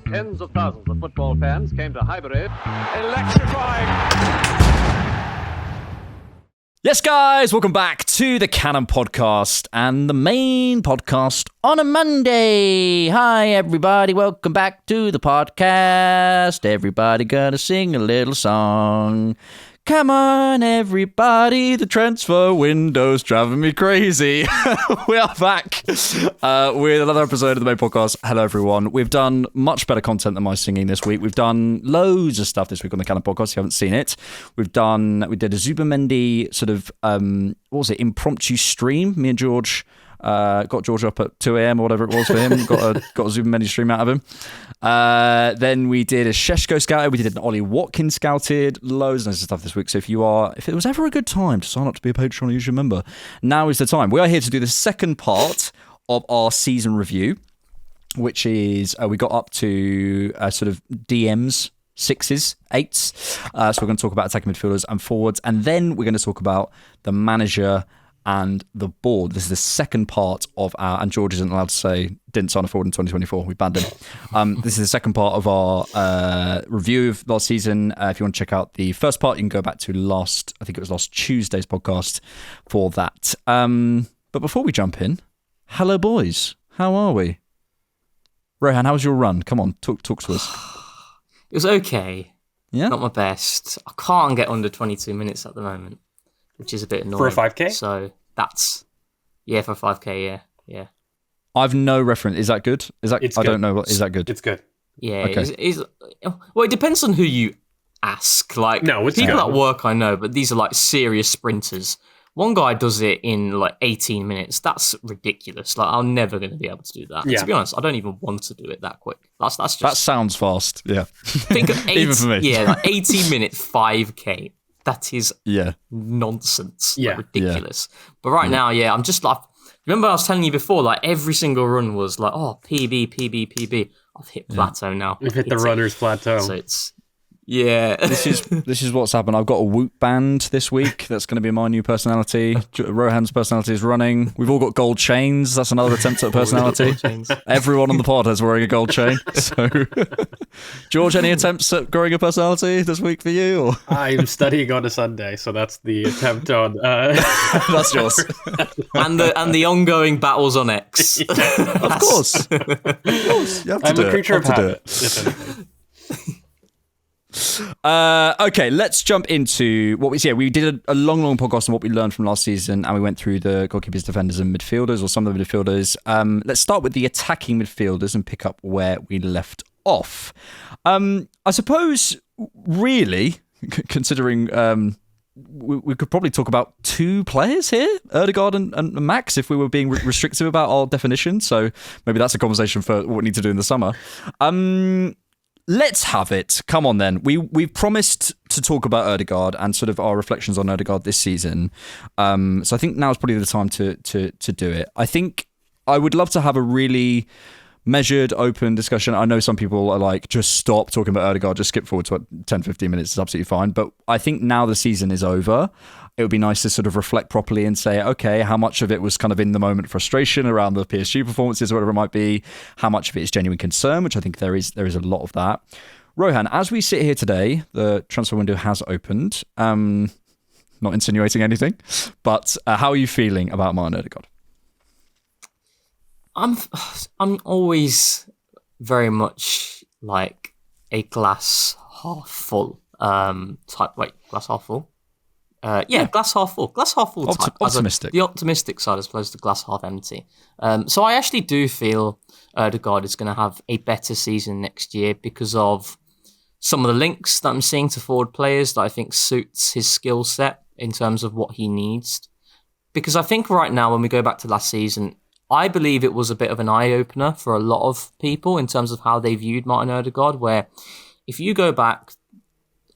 Tens of thousands of football fans came to Highbury. Electrifying! Yes, guys, welcome back to the Cannon Podcast and the main podcast on a Monday. Hi, everybody. Welcome back to the podcast. Everybody gonna sing a little song. Come on, everybody. The transfer window's driving me crazy. We are back with another episode of the main podcast. Hello, everyone. We've done much better content than my singing this week. We've done loads of stuff this week on the Cannon Podcast. If you haven't seen it, we did a Zubamendi sort of, impromptu stream. Me and George got George up at 2 a.m. or whatever it was for him. got a Zubamendi stream out of him. Then we did a Sheshko scouted. We did an Ollie Watkins scouted. Loads of stuff this week. So if it was ever a good time to sign up to be a Patreon or usual member, now is the time. We are here to do the second part of our season review, which is we got up to sort of DMs, 6s, 8s. So we're going to talk about attacking midfielders and forwards, and then we're going to talk about the manager and the board. This is the second part of our, and George isn't allowed to say didn't sign a forward in 2024. We banned him. This is the second part of our review of last season. If you want to check out the first part, you can go back to last Tuesday's podcast for that. But before we jump in, hello boys. How are we? Rohan, how was your run? Come on, talk to us. It was okay. Yeah? Not my best. I can't get under 22 minutes at the moment, which is a bit annoying. For a 5K? So that's, for a 5K, yeah. I've no reference. Is that good? It's I good. don't know. Is that good? It's good. Yeah. Okay. Well, it depends on who you ask. Like, No, it's people good. at work I know, but these are like serious sprinters. One guy does it in like 18 minutes. That's ridiculous. Like, I'm never going to be able to do that. Yeah. To be honest, I don't even want to do it that quick. That's just... That sounds fast. Yeah. Think of Even for me. Yeah, like 18-minute 5K. That is nonsense. Yeah. Like, ridiculous. But right now, I'm just like... Remember I was telling you before, like, every single run was like, PB. I've hit plateau now. We've hit the runner's plateau. So it's... Yeah. This is what's happened. I've got a Whoop band this week. That's going to be my new personality. Rohan's personality is running. We've all got gold chains. That's another attempt at personality. Everyone on the pod is wearing a gold chain. So, George, any attempts at growing a personality this week for you? Or? I'm studying on a Sunday, so that's the attempt on. That's yours. and the ongoing battles on X. Of course. You have to I'm do a creature it. of habit. If anything. Okay, let's jump into what we did a long podcast on what we learned from last season, and we went through the goalkeepers, defenders, and midfielders, or some of the midfielders. Let's start with the attacking midfielders and pick up where we left off. I suppose, really, considering we could probably talk about two players here, Erdigard and Max, if we were being restrictive about our definition. So maybe that's a conversation for what we need to do in the summer. Let's have it. Come on, then. We've promised to talk about Erdigard and sort of our reflections on Erdigard this season. So I think now is probably the time to do it. I think I would love to have a really measured, open discussion. I know some people are like, just stop talking about Erdigard, just skip forward to 10, 15 minutes. It's absolutely fine. But I think now the season is over, it would be nice to sort of reflect properly and say, okay, how much of it was kind of in the moment frustration around the PSG performances or whatever it might be? How much of it is genuine concern, which I think there is a lot of that. Rohan, as we sit here today, the transfer window has opened. Not insinuating anything, but how are you feeling about Martin Erdigard? I'm always very much like a glass half full type. Wait, glass half full? Glass half full. Glass half full type. Optimistic. The optimistic side as opposed to glass half empty. So I actually do feel Erdigard is going to have a better season next year because of some of the links that I'm seeing to forward players that I think suits his skill set in terms of what he needs. Because I think right now, when we go back to last season, I believe it was a bit of an eye-opener for a lot of people in terms of how they viewed Martin Erdigard, where if you go back,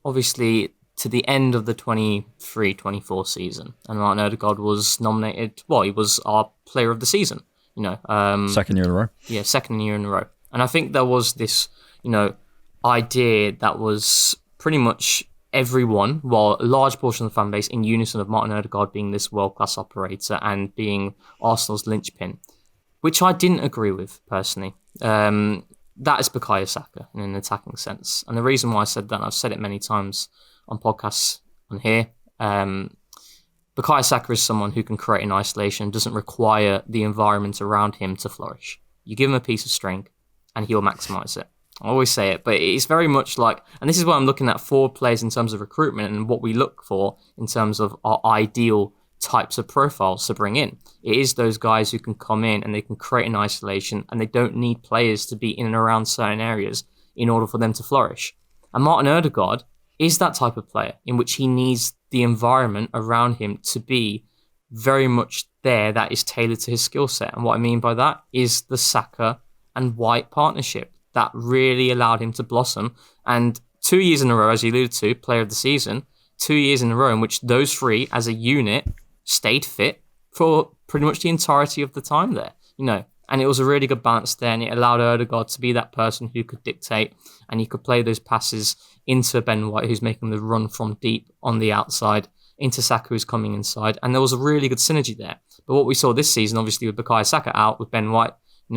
obviously, to the end of the 23-24 season, and Martin Erdigard was nominated, he was our player of the season, second year in a row. Yeah, second year in a row. And I think there was this, idea that was pretty much everyone, a large portion of the fan base, in unison of Martin Erdigard being this world-class operator and being Arsenal's linchpin, which I didn't agree with, personally. that is Bukayo Saka in an attacking sense. And the reason why I said that, and I've said it many times on podcasts on here, Bukayo Saka is someone who can create in isolation, doesn't require the environment around him to flourish. You give him a piece of string and he'll maximize it. I always say it, but it's very much like, and this is why I'm looking at forward players in terms of recruitment and what we look for in terms of our ideal types of profiles to bring in. It is those guys who can come in and they can create in isolation and they don't need players to be in and around certain areas in order for them to flourish. And Martin Erdigard is that type of player in which he needs the environment around him to be very much there that is tailored to his skill set. And what I mean by that is the Saka and White partnership that really allowed him to blossom. And 2 years in a row, as you alluded to, player of the season, 2 years in a row in which those three as a unit stayed fit for pretty much the entirety of the time there, and it was a really good balance there, and it allowed Erdegaard to be that person who could dictate and he could play those passes into Ben White, who's making the run from deep on the outside, into Saka, who's coming inside, and there was a really good synergy there. But what we saw this season, obviously with Bukayo Saka out, with Ben White,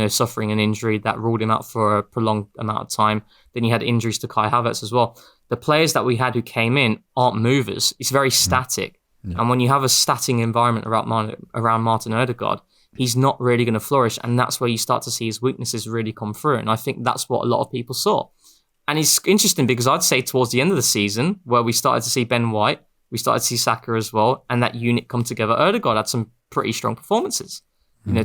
suffering an injury that ruled him out for a prolonged amount of time, then he had injuries to Kai Havertz as well. The players that we had who came in aren't movers. It's very static. Yeah. And when you have a static environment around Martin Erdegaard, he's not really going to flourish. And that's where you start to see his weaknesses really come through. And I think that's what a lot of people saw. And it's interesting because I'd say towards the end of the season, where we started to see Ben White, we started to see Saka as well, and that unit come together, Erdegaard had some pretty strong performances,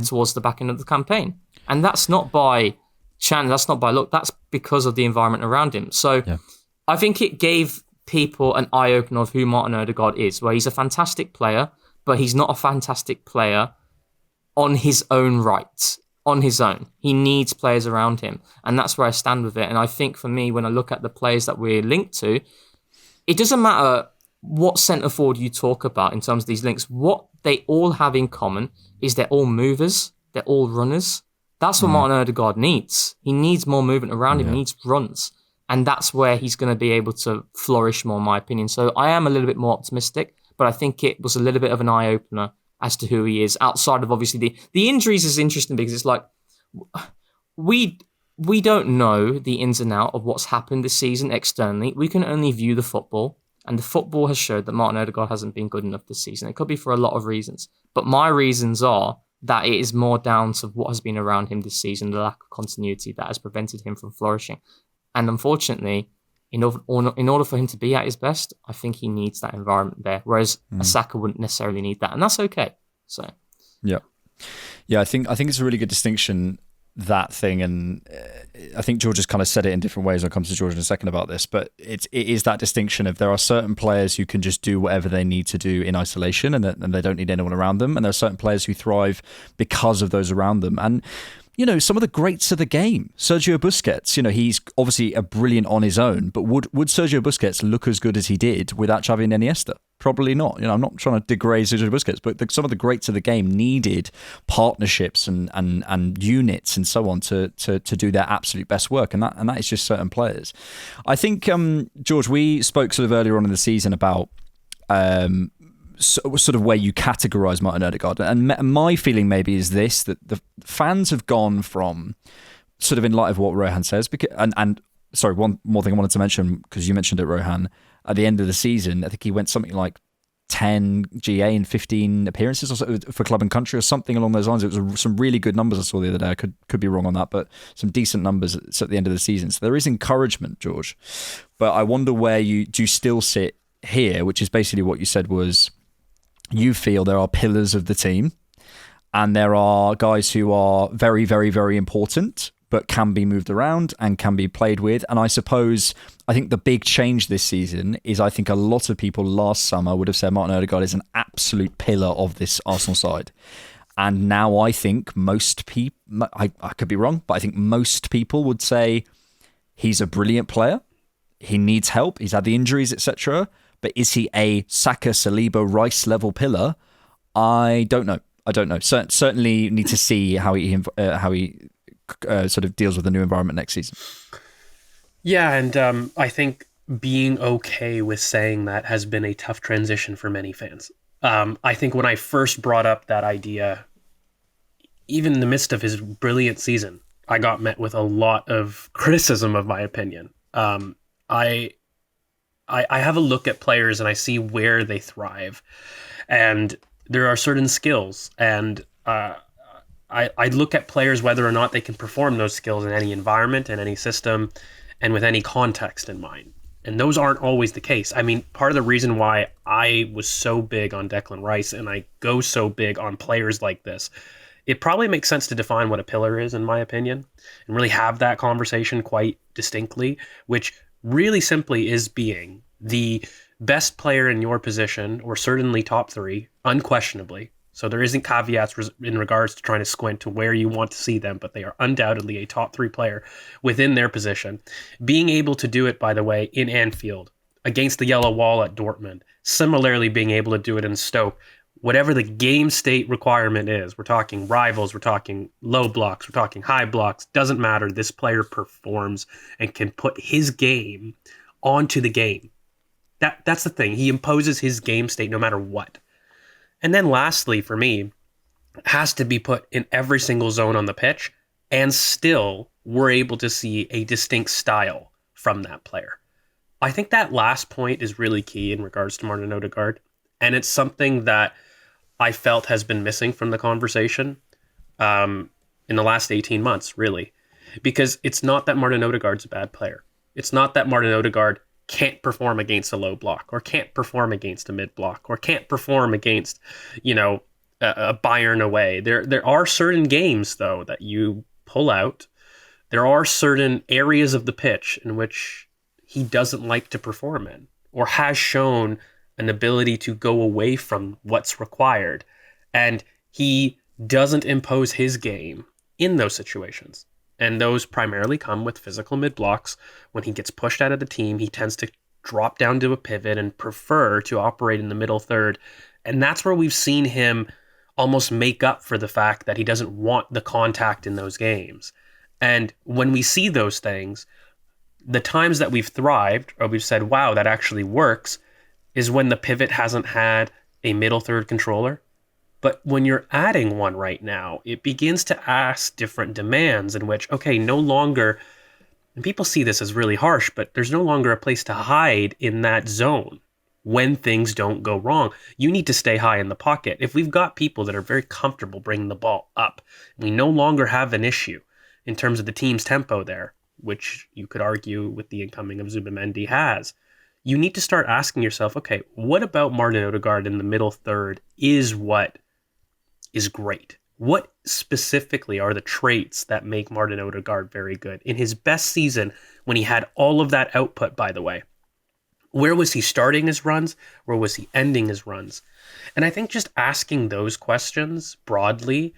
towards the back end of the campaign. And that's not by chance, that's not by luck, that's because of the environment around him. So I think it gave people an eye-opener of who Martin Erdegaard is, where he's a fantastic player, but he's not a fantastic player on his own right, on his own. He needs players around him, and that's where I stand with it. And I think for me, when I look at the players that we're linked to, it doesn't matter what centre forward you talk about in terms of these links. What they all have in common is they're all movers, they're all runners. That's what Martin Erdegaard needs. He needs more movement around him, he needs runs. And that's where he's going to be able to flourish more, in my opinion. So I am a little bit more optimistic, but I think it was a little bit of an eye-opener as to who he is. Outside of, obviously, the injuries is interesting because it's like, we don't know the ins and outs of what's happened this season externally. We can only view the football, and the football has showed that Martin Erdegaard hasn't been good enough this season. It could be for a lot of reasons, but my reasons are that it is more down to what has been around him this season, the lack of continuity that has prevented him from flourishing. And unfortunately, in order for him to be at his best, I think he needs that environment there, whereas a Saka wouldn't necessarily need that, and that's okay. So, yeah, I think it's a really good distinction, that thing, and I think George has kind of said it in different ways. I'll come to George in a second about this, but it is that distinction of there are certain players who can just do whatever they need to do in isolation, and they don't need anyone around them, and there are certain players who thrive because of those around them. And some of the greats of the game, Sergio Busquets, he's obviously a brilliant on his own, but would Sergio Busquets look as good as he did without Xavi and Iniesta? Probably not. I'm not trying to degrade Sergio Busquets, but some of the greats of the game needed partnerships and units and so on to do their absolute best work, and that is just certain players. I think, George, we spoke sort of earlier on in the season about sort of where you categorise Martin Erdegaard, and my feeling maybe is this, that the fans have gone from, sort of in light of what Rohan says, because, and sorry, one more thing I wanted to mention, because you mentioned it, Rohan, at the end of the season, I think he went something like 10 GA in 15 appearances or so for club and country or something along those lines. It was some really good numbers I saw the other day. I could be wrong on that, but some decent numbers at the end of the season. So there is encouragement, George. But I wonder where do you still sit here, which is basically what you said was, you feel there are pillars of the team and there are guys who are very, very, very important, but can be moved around and can be played with. And I think the big change this season is, I think a lot of people last summer would have said Martin Erdegaard is an absolute pillar of this Arsenal side. And now I think most people, I could be wrong, but I think most people would say he's a brilliant player. He needs help. He's had the injuries, etc. But is he a Saka, Saliba, Rice level pillar? I don't know. Certainly need to see how he sort of deals with the new environment next season. Yeah, and I think being okay with saying that has been a tough transition for many fans. I think when I first brought up that idea, even in the midst of his brilliant season, I got met with a lot of criticism of my opinion. I have a look at players and I see where they thrive, and there are certain skills, and I look at players whether or not they can perform those skills in any environment, in any system, and with any context in mind. And those aren't always the case. I mean, part of the reason why I was so big on Declan Rice and I go so big on players like this, it probably makes sense to define what a pillar is, in my opinion, and really have that conversation quite distinctly, which really simply is being the best player in your position, or certainly top three, unquestionably. So there isn't caveats in regards to trying to squint to where you want to see them, but they are undoubtedly a top three player within their position. Being able to do it, by the way, in Anfield, against the yellow wall at Dortmund, similarly being able to do it in Stoke, whatever the game state requirement is, we're talking rivals, we're talking low blocks, we're talking high blocks, doesn't matter. This player performs and can put his game onto the game. That's the thing. He imposes his game state no matter what. And then lastly, for me, has to be put in every single zone on the pitch, and still we're able to see a distinct style from that player. I think that last point is really key in regards to Martin Odegaard, and it's something that I felt has been missing from the conversation in the last 18 months, really. Because it's not that Martin Odegaard's a bad player. It's not that Martin Odegaard can't perform against a low block, or can't perform against a mid block, or can't perform against, a Bayern away. There are certain games, though, that you pull out. There are certain areas of the pitch in which he doesn't like to perform in, or has shown an ability to go away from what's required. And he doesn't impose his game in those situations. And those primarily come with physical mid-blocks. When he gets pushed out of the team, he tends to drop down to a pivot and prefer to operate in the middle third. And that's where we've seen him almost make up for the fact that he doesn't want the contact in those games. And when we see those things, the times that we've thrived, or we've said, wow, that actually works, is when the pivot hasn't had a middle third controller. But when you're adding one right now, it begins to ask different demands in which, okay, no longer, and people see this as really harsh, but there's no longer a place to hide in that zone when things don't go wrong. You need to stay high in the pocket. If we've got people that are very comfortable bringing the ball up, we no longer have an issue in terms of the team's tempo there, which you could argue with the incoming of Zubimendi has. You need to start asking yourself, okay, what about Martin Odegaard in the middle third is what is great? What specifically are the traits that make Martin Odegaard very good? In his best season, when he had all of that output, by the way, where was he starting his runs? Where was he ending his runs? And I think just asking those questions broadly,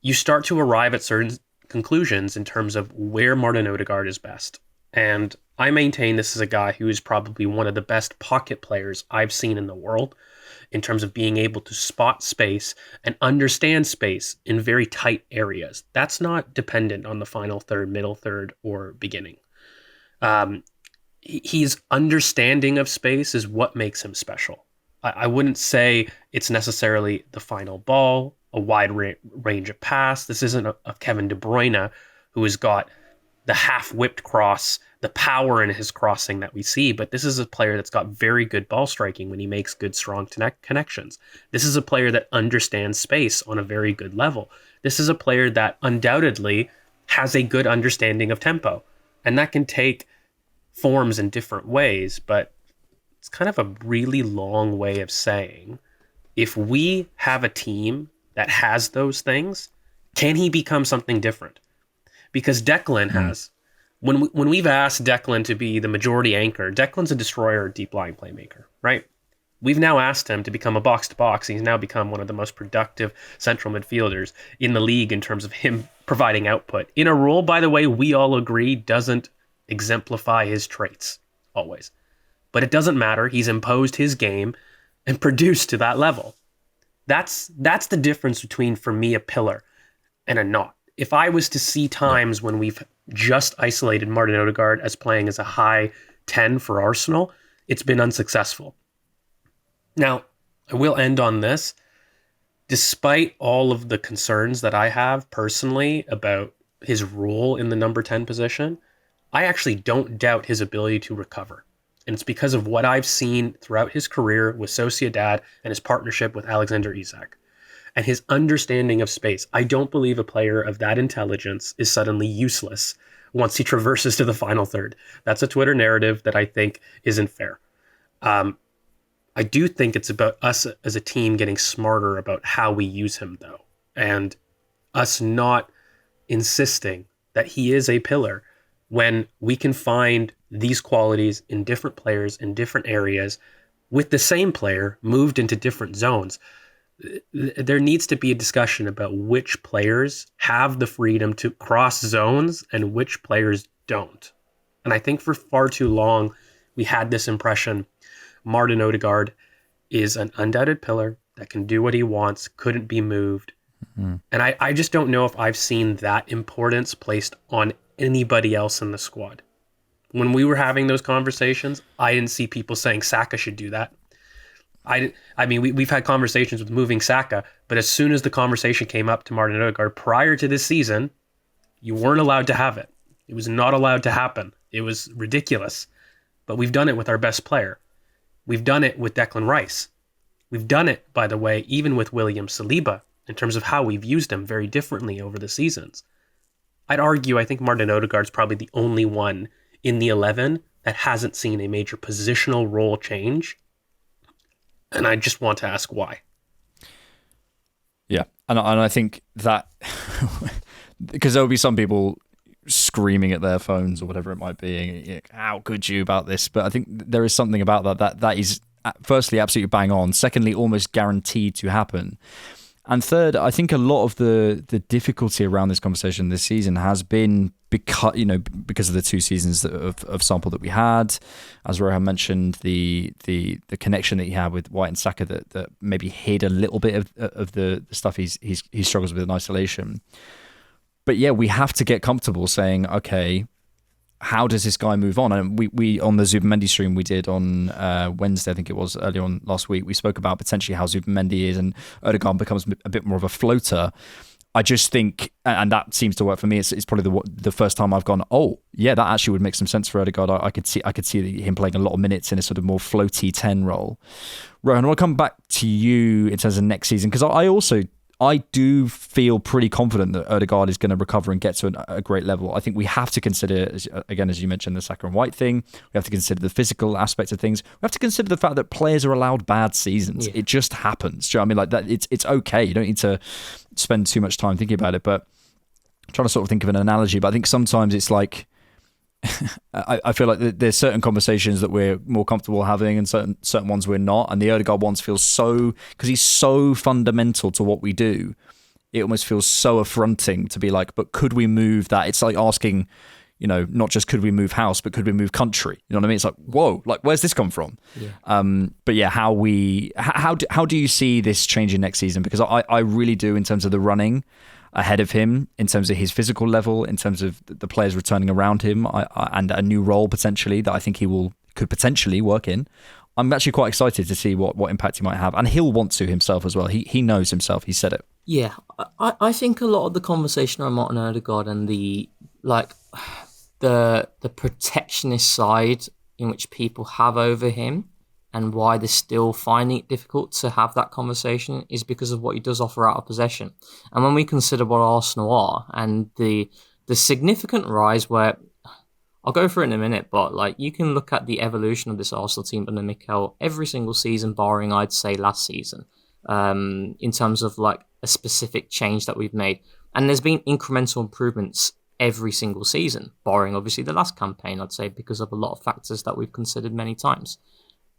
you start to arrive at certain conclusions in terms of where Martin Odegaard is best. And I maintain this is a guy who is probably one of the best pocket players I've seen in the world, in terms of being able to spot space and understand space in very tight areas. That's not dependent on the final third, middle third, or beginning. His understanding of space is what makes him special. I wouldn't say it's necessarily the final ball, a wide range of pass. This isn't a Kevin De Bruyne who has got the half-whipped cross, the power in his crossing that we see, but this is a player that's got very good ball striking when he makes good, strong connections. This is a player that understands space on a very good level. This is a player that undoubtedly has a good understanding of tempo, and that can take forms in different ways, but it's kind of a really long way of saying, if we have a team that has those things, can he become something different? Because Declan has. When we've asked Declan to be the majority anchor, Declan's a destroyer, deep lying playmaker, right? We've now asked him to become a box-to-box. He's now become one of the most productive central midfielders in the league in terms of him providing output. In a role, by the way, we all agree doesn't exemplify his traits, always. But it doesn't matter. He's imposed his game and produced to that level. That's the difference between, for me, a pillar and a not. If I was to see times when we've just isolated Martin Odegaard as playing as a high 10 for Arsenal, it's been unsuccessful. Now, I will end on this. Despite all of the concerns that I have personally about his role in the number 10 position, I actually don't doubt his ability to recover. And it's because of what I've seen throughout his career with Sociedad and his partnership with Alexander Isak and his understanding of space. I don't believe a player of that intelligence is suddenly useless once he traverses to the final third. That's a Twitter narrative that I think isn't fair. I do think it's about us as a team getting smarter about how we use him, though, and us not insisting that he is a pillar when we can find these qualities in different players in different areas with the same player moved into different zones. There needs to be a discussion about which players have the freedom to cross zones and which players don't. And I think for far too long, we had this impression Martin Erdigard is an undoubted pillar that can do what he wants, couldn't be moved. Mm-hmm. And I just don't know if I've seen that importance placed on anybody else in the squad. When we were having those conversations, I didn't see people saying Saka should do that. I mean, we've had conversations with moving Saka, but as soon as the conversation came up to Martin Erdigard prior to this season, you weren't allowed to have it. It was not allowed to happen. It was ridiculous. But we've done it with our best player. We've done it with Declan Rice. We've done it, by the way, even with William Saliba, in terms of how we've used him very differently over the seasons. I'd argue I think Martin Odegaard's probably the only one in the 11 that hasn't seen a major positional role change. And I just want to ask why. Yeah, and I think that because there'll be some people screaming at their phones or whatever it might be, how could you about this? But I think there is something about that is firstly absolutely bang on, secondly almost guaranteed to happen, and third, I think a lot of the difficulty around this conversation this season has been because of the 2 seasons of sample that we had, as Rohan mentioned, the connection that he had with White and Saka that maybe hid a little bit of the stuff he struggles with in isolation. But yeah, we have to get comfortable saying, okay, how does this guy move on? And we on the Zubimendi stream we did on Wednesday, I think it was earlier on last week, we spoke about potentially how Zubimendi is and Erdogan becomes a bit more of a floater. I just think, and that seems to work for me, it's probably the first time I've gone, oh yeah, that actually would make some sense for Erdigard. I could see him playing a lot of minutes in a sort of more floaty 10 role. Rohan, I want to come back to you in terms of next season, because I do feel pretty confident that Erdigard is going to recover and get to a great level. I think we have to consider, again, as you mentioned, the Saka and White thing. We have to consider the physical aspect of things. We have to consider the fact that players are allowed bad seasons. Yeah. It just happens. Do you know what I mean? Like that, it's okay. You don't need to spend too much time thinking about it. But I'm trying to sort of think of an analogy. But I think sometimes it's like, I feel like there's certain conversations that we're more comfortable having and certain ones we're not, and the Erdegaard ones feel so, because he's so fundamental to what we do, it almost feels so affronting to be like, but could we move that? It's like asking, not just could we move house, but could we move country? You know what I mean? It's like, whoa, like where's this come from? Yeah. But yeah, how do you see this changing next season? Because I really do, in terms of the running ahead of him, in terms of his physical level, in terms of the players returning around him, and a new role potentially that I think could potentially work in. I'm actually quite excited to see what impact he might have, and he'll want to himself as well. He knows himself. He said it. Yeah, I think a lot of the conversation around Martin Erdegaard and the protectionist side in which people have over him, and why they're still finding it difficult to have that conversation, is because of what he does offer out of possession. And when we consider what Arsenal are and the significant rise, where I'll go through it in a minute, but you can look at the evolution of this Arsenal team under Mikel every single season, barring I'd say last season, in terms of a specific change that we've made. And there's been incremental improvements every single season, barring obviously the last campaign, I'd say, because of a lot of factors that we've considered many times.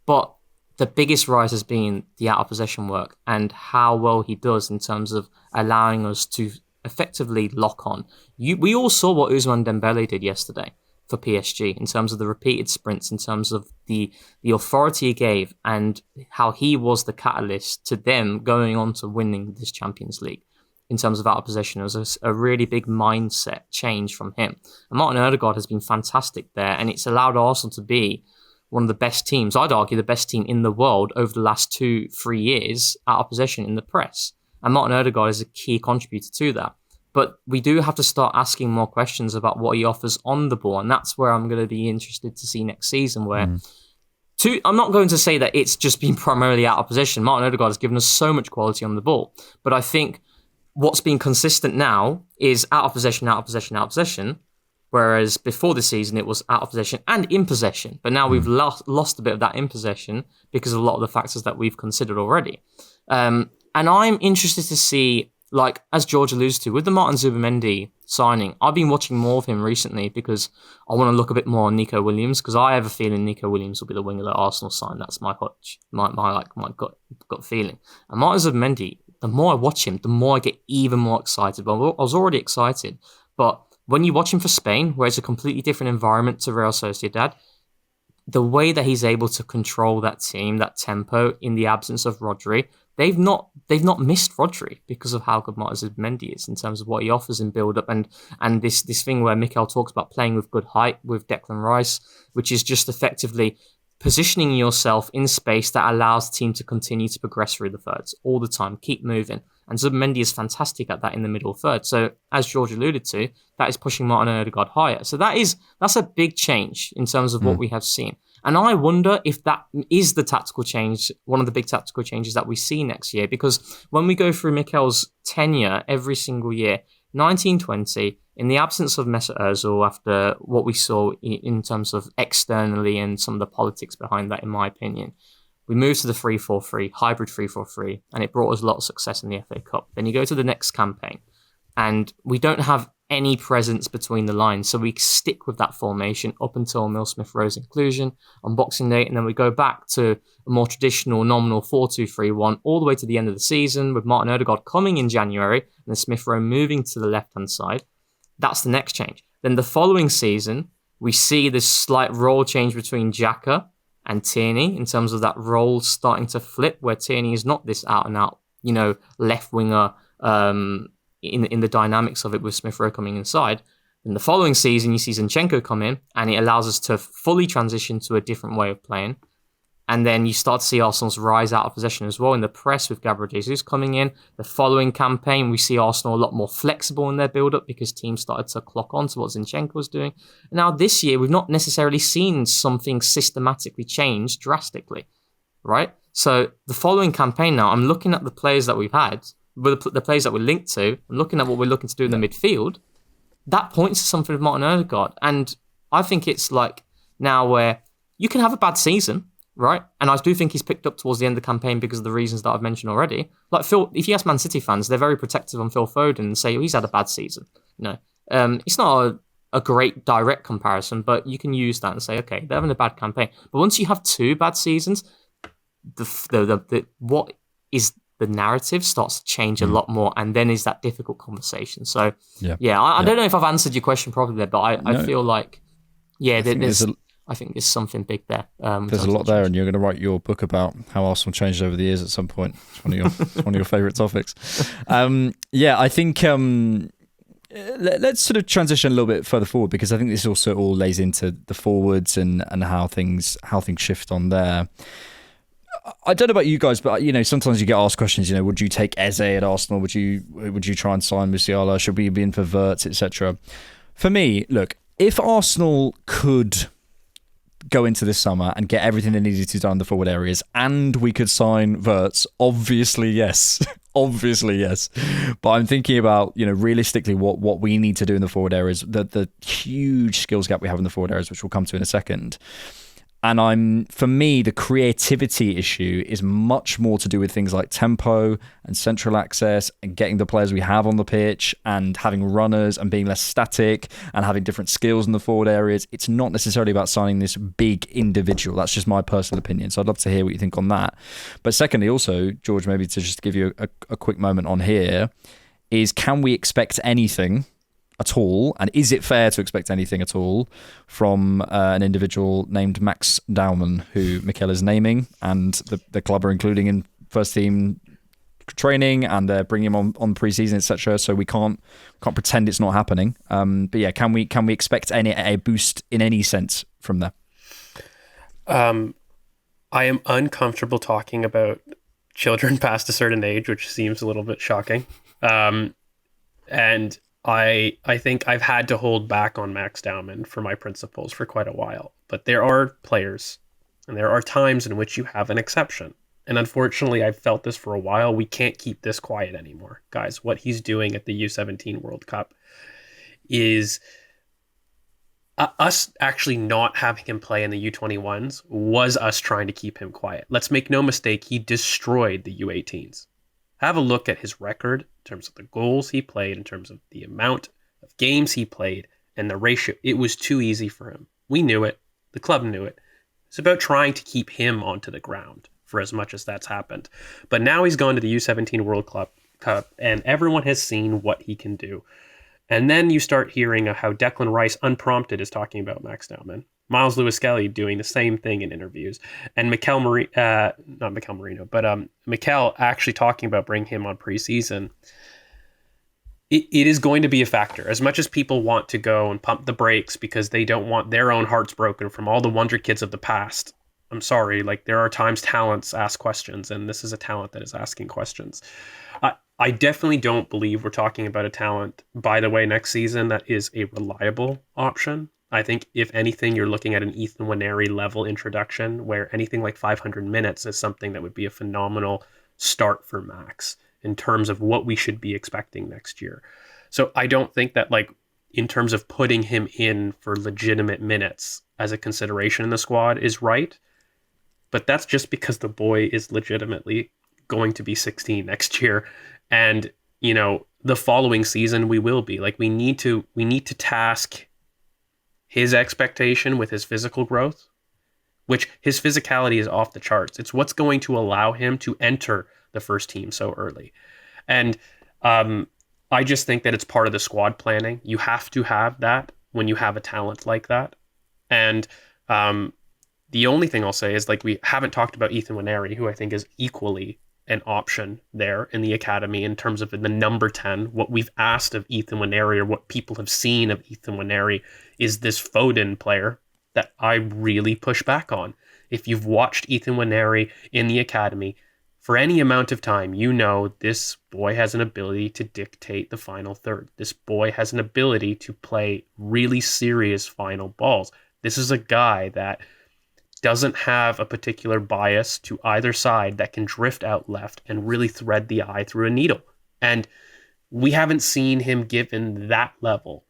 But the biggest rise has been the out-of-possession work and how well he does in terms of allowing us to effectively lock on. We all saw what Ousmane Dembele did yesterday for PSG in terms of the repeated sprints, in terms of the authority he gave, and how he was the catalyst to them going on to winning this Champions League. In terms of out-of-possession, it was a really big mindset change from him. And Martin Erdegaard has been fantastic there, and it's allowed Arsenal to be one of the best teams, I'd argue the best team in the world over the last 2-3 years out of possession in the press. And Martin Erdegaard is a key contributor to that. But we do have to start asking more questions about what he offers on the ball. And that's where I'm going to be interested to see next season, where I'm not going to say that it's just been primarily out of possession. Martin Odegaard has given us so much quality on the ball. But I think what's been consistent now is out of possession, out of possession, out of possession. Whereas before the season, it was out of possession and in possession. But now we've lost a bit of that in possession because of a lot of the factors that we've considered already. And I'm interested to see, like, as George alludes to, with the Martin Zubimendi signing, I've been watching more of him recently because I want to look a bit more on Nico Williams, because I have a feeling Nico Williams will be the winger that Arsenal sign. That's my hunch, my gut feeling. And Martin Zubimendi, the more I watch him, the more I get even more excited. Well, I was already excited, but when you watch him for Spain, where it's a completely different environment to Real Sociedad, the way that he's able to control that team, that tempo in the absence of Rodri, they've not missed Rodri because of how good Martin Zubimendi is in terms of what he offers in build-up and this thing where Mikel talks about playing with good height with Declan Rice, which is just effectively positioning yourself in space that allows the team to continue to progress through the thirds all the time, keep moving. And Zubimendi is fantastic at that in the middle third. So as George alluded to, that is pushing Martin Odegaard higher. So that's a big change in terms of what we have seen. And I wonder if that is the tactical change, one of the big tactical changes that we see next year. Because when we go through Mikel's tenure every single year, 1920, in the absence of Mesut Ozil, after what we saw in terms of externally and some of the politics behind that, in my opinion, we moved to the 3-4-3, hybrid 3-4-3, and it brought us a lot of success in the FA Cup. Then you go to the next campaign, and we don't have any presence between the lines, so we stick with that formation up until Emile Smith-Rowe's inclusion on Boxing Day, and then we go back to a more traditional nominal 4-2-3-1 all the way to the end of the season, with Martin Odegaard coming in January and then Smith-Rowe moving to the left-hand side. That's the next change. Then the following season, we see this slight role change between Xhaka and Tierney in terms of that role starting to flip, where Tierney is not this out-and-out, left winger in the dynamics of it with Smith-Rowe coming inside. In the following season, you see Zinchenko come in, and it allows us to fully transition to a different way of playing. And then you start to see Arsenal's rise out of possession as well in the press with Gabriel Jesus coming in. The following campaign, we see Arsenal a lot more flexible in their build-up because teams started to clock on to what Zinchenko was doing. Now, this year, we've not necessarily seen something systematically change drastically, right? So the following campaign now, I'm looking at the players that we've had, the players that we're linked to, I'm looking at what we're looking to do in the midfield. That points to something with Martin Odegaard. And I think it's like now where you can have a bad season, right? And I do think he's picked up towards the end of the campaign because of the reasons that I've mentioned already. Like Phil, if you ask Man City fans, they're very protective on Phil Foden and say, he's had a bad season. It's not a great direct comparison, but you can use that and say, okay, they're having a bad campaign. But once you have two bad seasons, what is the narrative starts to change a lot more, and then is that difficult conversation. So, I don't know if I've answered your question properly there, but I feel like, I think there's something big there. There's a lot there, and you're going to write your book about how Arsenal changed over the years at some point. It's one of your favourite topics. I think let's sort of transition a little bit further forward, because I think this also all lays into the forwards and how things shift on there. I don't know about you guys, but sometimes you get asked questions. Would you take Eze at Arsenal? Would you try and sign Musiala? Should we be in for Wirtz, etc.? For me, look, if Arsenal could go into this summer and get everything they needed to done in the forward areas, and we could sign Wirtz, obviously yes. Obviously yes. But I'm thinking about, realistically what we need to do in the forward areas, the huge skills gap we have in the forward areas, which we'll come to in a second. And for me, the creativity issue is much more to do with things like tempo and central access and getting the players we have on the pitch and having runners and being less static and having different skills in the forward areas. It's not necessarily about signing this big individual. That's just my personal opinion. So I'd love to hear what you think on that. But secondly, also, George, maybe to just give you a quick moment on here, is can we expect anything at all, and is it fair to expect anything at all from an individual named Max Dowman, who Mikel is naming, and the club are including in first team training, and they're bringing him on pre-season, etc. So we can't pretend it's not happening. But yeah, can we expect a boost in any sense from there? I am uncomfortable talking about children past a certain age, which seems a little bit shocking. And I think I've had to hold back on Max Dowman for my principles for quite a while. But there are players and there are times in which you have an exception. And unfortunately, I've felt this for a while. We can't keep this quiet anymore. Guys, what he's doing at the U17 World Cup is us actually not having him play in the U21s was us trying to keep him quiet. Let's make no mistake, he destroyed the U18s. Have a look at his record in terms of the goals he played, in terms of the amount of games he played, and the ratio. It was too easy for him. We knew it. The club knew it. It's about trying to keep him onto the ground for as much as that's happened. But now he's gone to the U17 World Cup, and everyone has seen what he can do. And then you start hearing how Declan Rice, unprompted, is talking about Max Dowman. Miles Lewis-Kelly doing the same thing in interviews. And Mikel actually talking about bringing him on preseason. It is going to be a factor. As much as people want to go and pump the brakes because they don't want their own hearts broken from all the wonder kids of the past. I'm sorry, like there are times talents ask questions, and this is a talent that is asking questions. I definitely don't believe we're talking about a talent, by the way, next season that is a reliable option. I think, if anything, you're looking at an Ethan Nwaneri level introduction where anything like 500 minutes is something that would be a phenomenal start for Max in terms of what we should be expecting next year. So I don't think that, like, in terms of putting him in for legitimate minutes as a consideration in the squad is right. But that's just because the boy is legitimately going to be 16 next year. And, you know, the following season we will be. Like, we need to task his expectation with his physical growth, which his physicality is off the charts. It's what's going to allow him to enter the first team so early. And I just think that it's part of the squad planning. You have to have that when you have a talent like that. And the only thing I'll say is, like, we haven't talked about Ethan Nwaneri, who I think is equally an option there in the academy in terms of the number 10. What we've asked of Ethan Nwaneri, or what people have seen of Ethan Nwaneri, is this Foden player that I really push back on. If you've watched Ethan Nwaneri in the academy for any amount of time, you know this boy has an ability to dictate the final third. This boy has an ability to play really serious final balls. This is a guy that doesn't have a particular bias to either side, that can drift out left and really thread the eye through a needle. And we haven't seen him given that level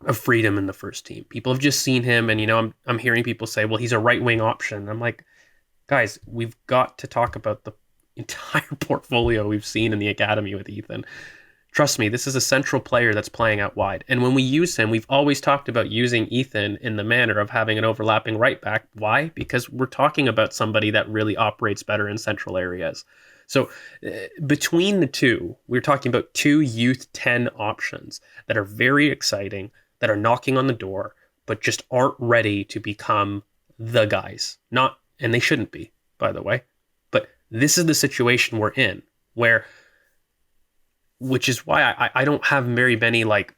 of freedom in the first team. People have just seen him, and, you know, I'm hearing people say, well, he's a right-wing option. I'm like, guys, we've got to talk about the entire portfolio we've seen in the academy with Ethan. Trust me, this is a central player that's playing out wide. And when we use him, we've always talked about using Ethan in the manner of having an overlapping right back. Why? Because we're talking about somebody that really operates better in central areas. So between the two, we're talking about two youth 10 options that are very exciting, that are knocking on the door, but just aren't ready to become the guys. Not, and they shouldn't be, by the way. But this is the situation we're in, which is why I don't have very many, like,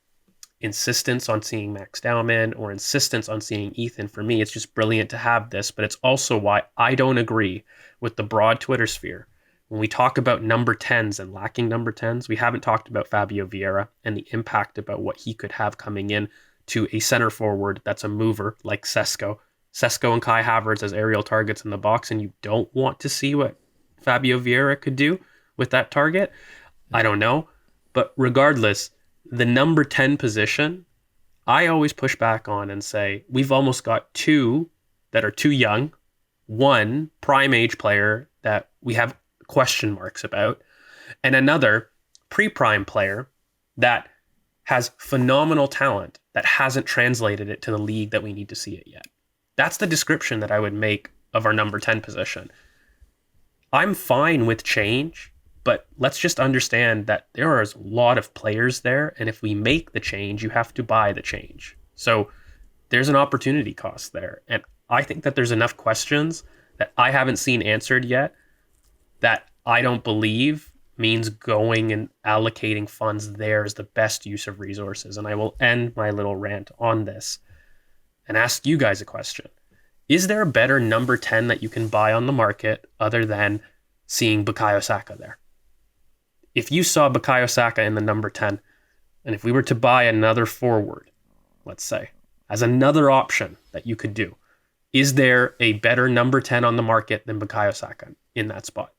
insistence on seeing Max Dowman or insistence on seeing Ethan. For me, it's just brilliant to have this, but it's also why I don't agree with the broad Twitter sphere. When we talk about number 10s and lacking number 10s, we haven't talked about Fabio Vieira and the impact about what he could have coming in to a center forward that's a mover like Sesko and Kai Havertz as aerial targets in the box, and you don't want to see what Fabio Vieira could do with that target. I don't know. But regardless, the number 10 position, I always push back on and say, we've almost got two that are too young, one prime age player that we have question marks about, and another pre-prime player that has phenomenal talent that hasn't translated it to the league that we need to see it yet. That's the description that I would make of our number 10 position. I'm fine with change, but let's just understand that there are a lot of players there, and if we make the change, you have to buy the change. So there's an opportunity cost there. And I think that there's enough questions that I haven't seen answered yet that I don't believe means going and allocating funds there is the best use of resources. And I will end my little rant on this and ask you guys a question. Is there a better number 10 that you can buy on the market other than seeing Bukayo Saka there? If you saw Bukayo Saka in the number 10, and if we were to buy another forward, let's say, as another option that you could do, is there a better number 10 on the market than Bukayo Saka in that spot?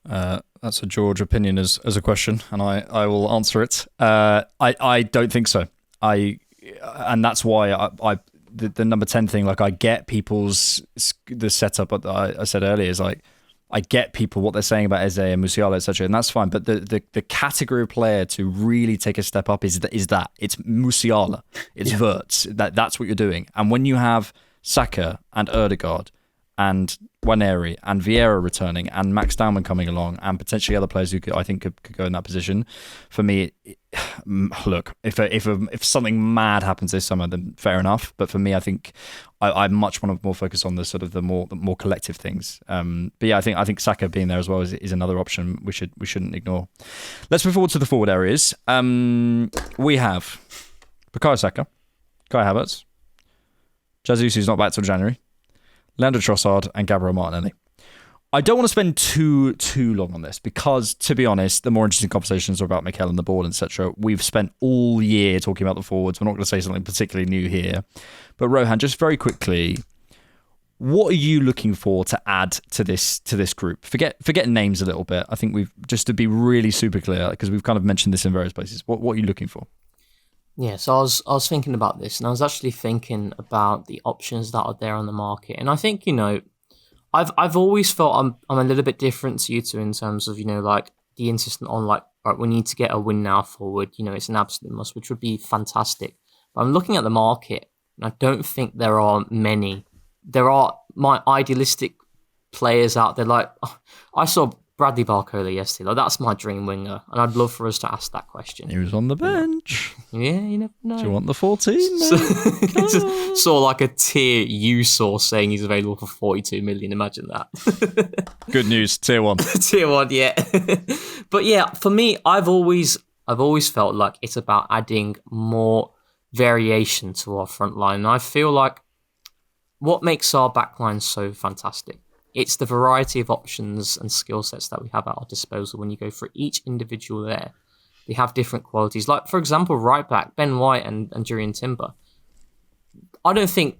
That's a George opinion as a question, and I will answer it. I don't think so. And that's why the number 10 thing, like I get the setup that I said earlier is like, I get people what they're saying about Eze and Musiala, etc., and that's fine. But the category of player to really take a step up is that it's Musiala, it's Wirtz. That's what you're doing. And when you have Saka and Erdigard and Waneri and Vieira returning and Max Dowman coming along and potentially other players who I think could go in that position, for me, look, if something mad happens this summer, then fair enough. But for me, I think I much want to more focus on the sort of the more collective things. But yeah, I think Saka being there as well is another option we shouldn't ignore. Let's move forward to the forward areas. We have Bukayo Saka, Kai Havertz, Jesus, who's not back till January, Leandro Trossard, and Gabriel Martinelli. I don't want to spend too long on this because, to be honest, the more interesting conversations are about Mikel and the board, etc. We've spent all year talking about the forwards. We're not going to say something particularly new here. But Rohan, just very quickly, what are you looking for to add to this group? Forget names a little bit. I think we've, just to be really super clear, because we've kind of mentioned this in various places. What are you looking for? Yeah, so I was thinking about this, and I was actually thinking about the options that are there on the market, and I think I've always felt I'm a little bit different to you two in terms of like the insistence on like, right, we need to get a win now forward. It's an absolute must, which would be fantastic. But I'm looking at the market, and I don't think there are many. There are my idealistic players out there. Like I saw Bradley Barcola yesterday. Like, that's my dream winger, and I'd love for us to ask that question. He was on the bench. Yeah, you never know. Do you want the 14? Saw like a tier you saw saying he's available for 42 million. Imagine that. Good news, tier 1. Tier 1, yeah. But yeah, for me, I've always felt like it's about adding more variation to our front line. And I feel like what makes our back line so fantastic, it's the variety of options and skill sets that we have at our disposal. When you go for each individual there, they have different qualities. Like, for example, right back, Ben White and Jurriën Timber. I don't think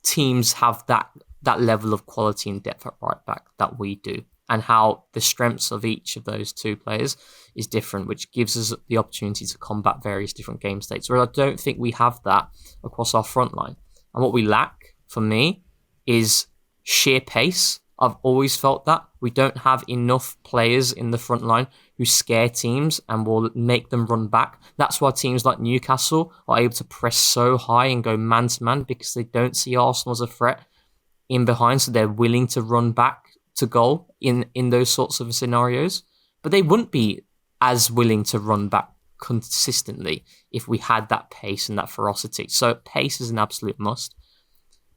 teams have that level of quality and depth at right back that we do, and how the strengths of each of those two players is different, which gives us the opportunity to combat various different game states. Whereas I don't think we have that across our front line. And what we lack, for me, is sheer pace. I've always felt that we don't have enough players in the front line who scare teams and will make them run back. That's why teams like Newcastle are able to press so high and go man to man, because they don't see Arsenal as a threat in behind, so they're willing to run back to goal in those sorts of scenarios. But they wouldn't be as willing to run back consistently if we had that pace and that ferocity. So pace is an absolute must.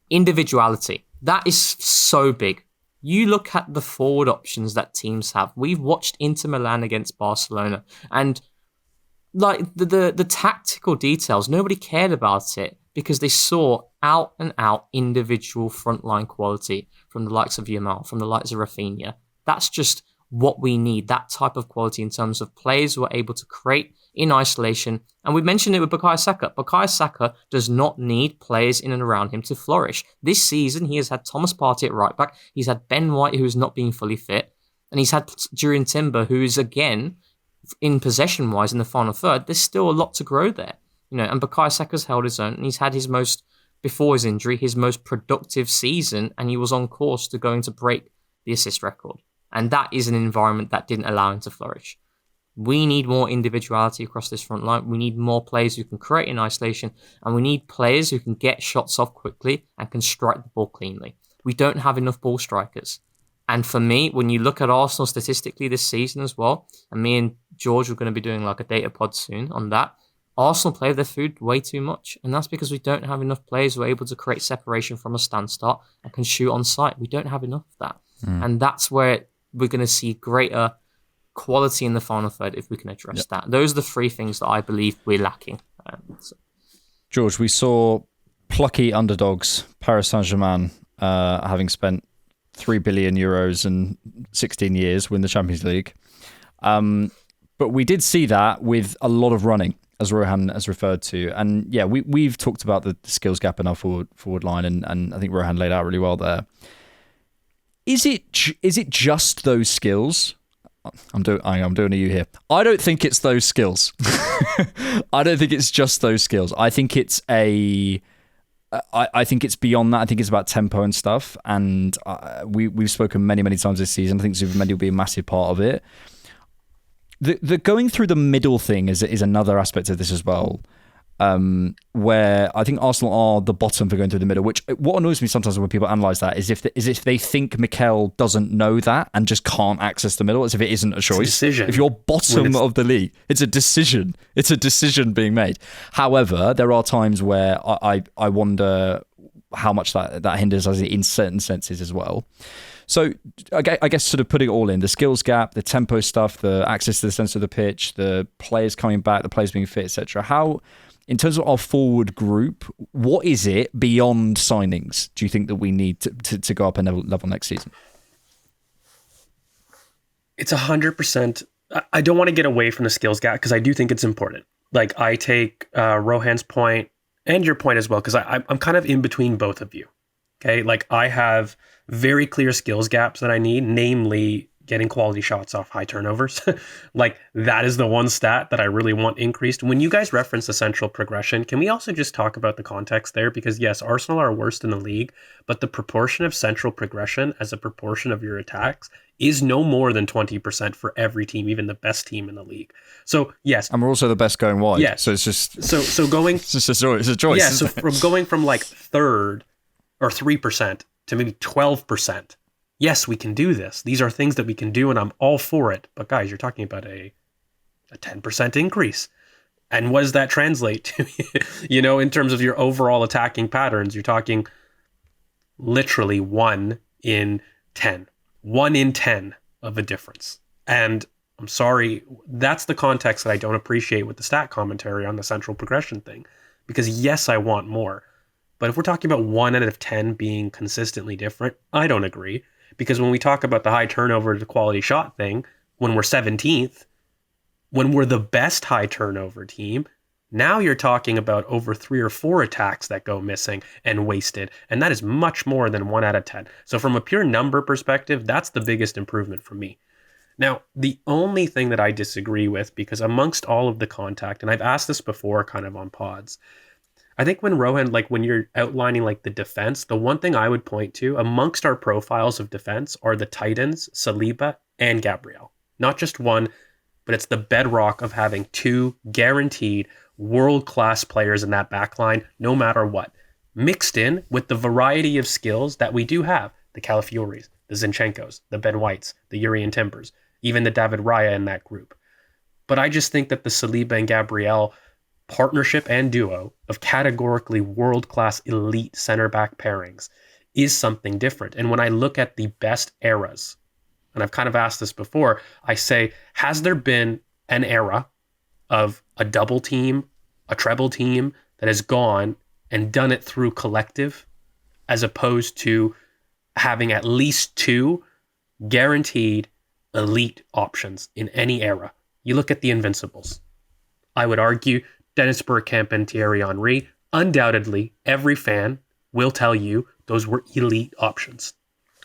Individuality, that is so big. You look at the forward options that teams have. We've watched Inter Milan against Barcelona, and like the tactical details, nobody cared about it because they saw out and out individual frontline quality from the likes of Yamal, from the likes of Rafinha. That's just what we need, that type of quality in terms of players who are able to create in isolation. And we mentioned it with Bukayo Saka. Bukayo Saka does not need players in and around him to flourish. This season, he has had Thomas Partey at right back. He's had Ben White, who is not being fully fit. And he's had Jurriën Timber, who is, again, in possession-wise in the final third, there's still a lot to grow there. And Bukayo Saka's held his own, and he's had before his injury, his most productive season, and he was on course to going to break the assist record. And that is an environment that didn't allow him to flourish. We need more individuality across this front line. We need more players who can create in isolation, and we need players who can get shots off quickly and can strike the ball cleanly. We don't have enough ball strikers. And for me, when you look at Arsenal statistically this season as well, and me and George are going to be doing like a data pod soon on that, Arsenal play their food way too much. And that's because we don't have enough players who are able to create separation from a stand start and can shoot on sight. We don't have enough of that. And that's where we're going to see greater quality in the final third if we can address that. Those are the three things that I believe we're lacking. George, we saw plucky underdogs, Paris Saint-Germain, having spent 3 billion euros in 16 years, win the Champions League. But we did see that with a lot of running, as Rohan has referred to. And yeah, we've talked about the skills gap in our forward line, and I think Rohan laid out really well there. Is it just those skills? I'm doing a you here. I don't think it's those skills. I don't think it's just those skills. I think it's I think it's beyond that. I think it's about tempo and stuff. And we've spoken many times this season. I think Zubimendi will be a massive part of it. The going through the middle thing is another aspect of this as well, where I think Arsenal are the bottom for going through the middle. Which what annoys me sometimes when people analyse that is if they think Mikel doesn't know that and just can't access the middle, as if it isn't a choice. It's a decision. If you're bottom of the league, it's a decision. It's a decision being made. However, there are times where I wonder how much that hinders us in certain senses as well. So I guess sort of putting it all in, the skills gap, the tempo stuff, the access to the centre of the pitch, the players coming back, the players being fit, etc. How, in terms of our forward group, what is it beyond signings do you think that we need to go up a level next season? It's 100%. I don't want to get away from the skills gap because I do think it's important. Like I take Rohan's point and your point as well, because I'm kind of in between both of you. Okay, like I have very clear skills gaps that I need, namely getting quality shots off high turnovers. Like that is the one stat that I really want increased. When you guys reference the central progression, can we also just talk about the context there? Because yes, Arsenal are worst in the league, but the proportion of central progression as a proportion of your attacks is no more than 20% for every team, even the best team in the league. So yes. And we're also the best going wide. Yes. So it's just... So going... It's just a choice. Yeah, so from going from like third or 3% to maybe 12%. Yes, we can do this. These are things that we can do, and I'm all for it. But guys, you're talking about a 10% increase. And what does that translate to? In terms of your overall attacking patterns, you're talking literally 1 in 10. 1 in 10 of a difference. And I'm sorry, that's the context that I don't appreciate with the stat commentary on the central progression thing. Because yes, I want more. But if we're talking about 1 out of 10 being consistently different, I don't agree. Because when we talk about the high turnover to quality shot thing, when we're 17th, when we're the best high turnover team, now you're talking about over 3 or 4 attacks that go missing and wasted. And that is much more than 1 out of 10. So from a pure number perspective, that's the biggest improvement for me. Now, the only thing that I disagree with, because amongst all of the contact, and I've asked this before kind of on pods, I think when Rohan, like when you're outlining like the defense, the one thing I would point to amongst our profiles of defense are the Titans, Saliba, and Gabriel. Not just one, but it's the bedrock of having 2 guaranteed world-class players in that back line, no matter what. Mixed in with the variety of skills that we do have. The Calafioris, the Zinchenkos, the Ben Whites, the Urian Timbers, even the David Raya in that group. But I just think that the Saliba and Gabriel partnership and duo of categorically world-class elite center-back pairings is something different. And when I look at the best eras, and I've kind of asked this before, I say, has there been an era of a double team, a treble team that has gone and done it through collective as opposed to having at least 2 guaranteed elite options in any era? You look at the Invincibles. I would argue Dennis Bergkamp and Thierry Henry, undoubtedly, every fan will tell you those were elite options.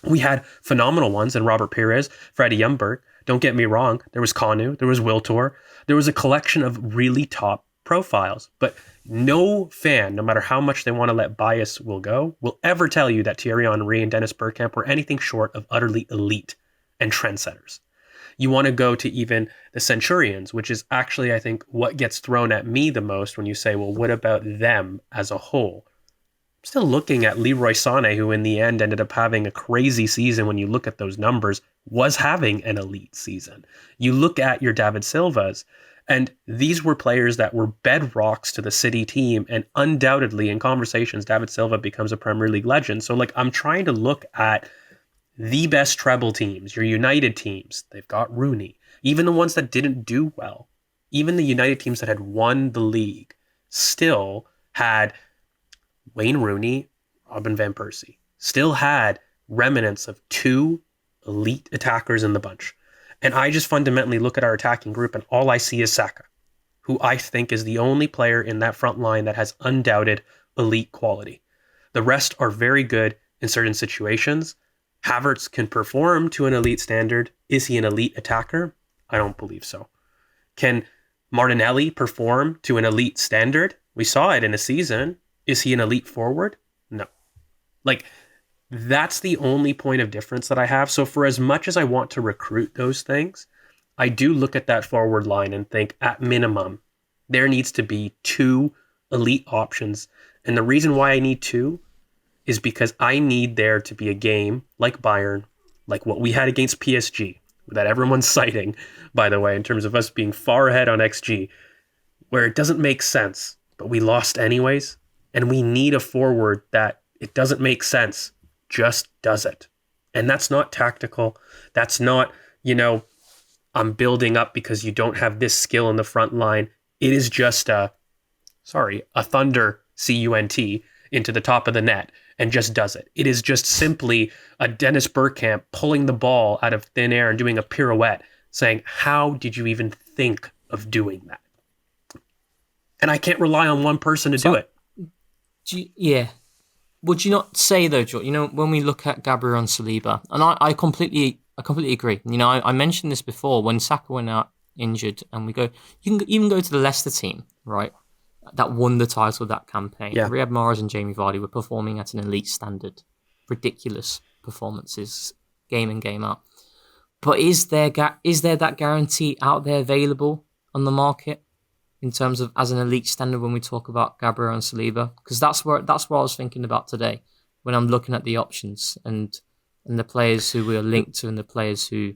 We had phenomenal ones in Robert Pires, Freddie Ljungberg. Don't get me wrong. There was Kanu, there was Wiltor. There was a collection of really top profiles. But no fan, no matter how much they want to let bias will ever tell you that Thierry Henry and Dennis Bergkamp were anything short of utterly elite and trendsetters. You want to go to even the Centurions, which is actually, I think, what gets thrown at me the most when you say, well, what about them as a whole? I'm still looking at Leroy Sané, who in the end ended up having a crazy season when you look at those numbers, was having an elite season. You look at your David Silvas, and these were players that were bedrocks to the City team, and undoubtedly in conversations, David Silva becomes a Premier League legend. So I'm trying to look at the best treble teams, your United teams. They've got Rooney. Even the ones that didn't do well, even the United teams that had won the league, still had Wayne Rooney, Robin van Persie, still had remnants of 2 elite attackers in the bunch. And I just fundamentally look at our attacking group and all I see is Saka, who I think is the only player in that front line that has undoubted elite quality. The rest are very good in certain situations. Havertz can perform to an elite standard. Is he an elite attacker? I don't believe so. Can Martinelli perform to an elite standard? We saw it in a season. Is he an elite forward? No. Like, that's the only point of difference that I have. So for as much as I want to recruit those things, I do look at that forward line and think at minimum, there needs to be 2 elite options. And the reason why I need 2 is because I need there to be a game like Bayern, like what we had against PSG, that everyone's citing, by the way, in terms of us being far ahead on XG, where it doesn't make sense, but we lost anyways. And we need a forward that it doesn't make sense, just does it. And that's not tactical. That's not, I'm building up because you don't have this skill in the front line. It is just a thunder, C-U-N-T, into the top of the net and just does it. It is just simply a Dennis Bergkamp pulling the ball out of thin air and doing a pirouette, saying, how did you even think of doing that? And I can't rely on one person to do it. Yeah. Would you not say though, George, when we look at Gabriel and Saliba, and I completely agree. I mentioned this before when Saka went out injured, and you can even go to the Leicester team, right? That won the title of that campaign. Yeah. Riyad Mahrez and Jamie Vardy were performing at an elite standard. Ridiculous performances, game in, game out. But is there that guarantee out there available on the market in terms of as an elite standard when we talk about Gabriel and Saliba? Because that's what I was thinking about today when I'm looking at the options and the players who we are linked to and the players who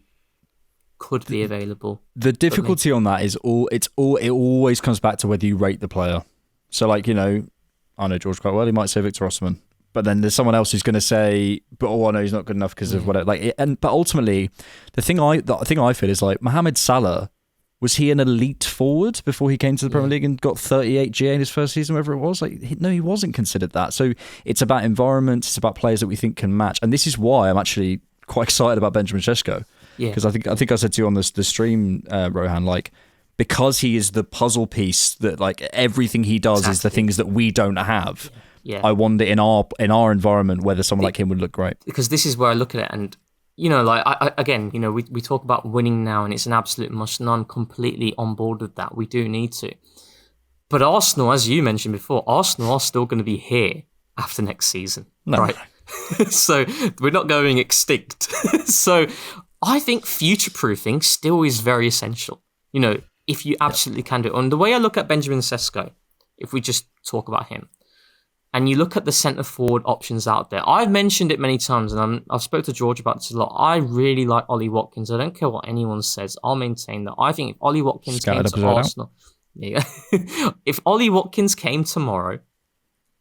could be available. The difficulty on that is it always comes back to whether you rate the player. So I know George quite well. He might say Victor Osimhen, but then there's someone else who's going to say, "But I know he's not good enough because of whatever." But ultimately, the thing I feel is like Mohamed Salah. Was he an elite forward before he came to the Premier League and got 38 GA in his first season, whatever it was? No, he wasn't considered that. So it's about environment. It's about players that we think can match. And this is why I'm actually quite excited about Benjamin Sesko. Because I think I said to you on the stream, Rohan, because he is the puzzle piece that everything he does is the things that we don't have. Yeah. I wonder in our environment whether someone like him would look great. Because this is where I look at it and we talk about winning now and it's an absolute must, and I'm completely on board with that. We do need to. But Arsenal, as you mentioned before, Arsenal are still going to be here after next season, right? So we're not going extinct. So I think future-proofing still is very essential. If you absolutely can do it. And the way I look at Benjamin Sesko, if we just talk about him, and you look at the centre-forward options out there, I've mentioned it many times, and I've spoke to George about this a lot. I really like Ollie Watkins. I don't care what anyone says. I'll maintain that. I think if Ollie Watkins came to Arsenal... if Ollie Watkins came tomorrow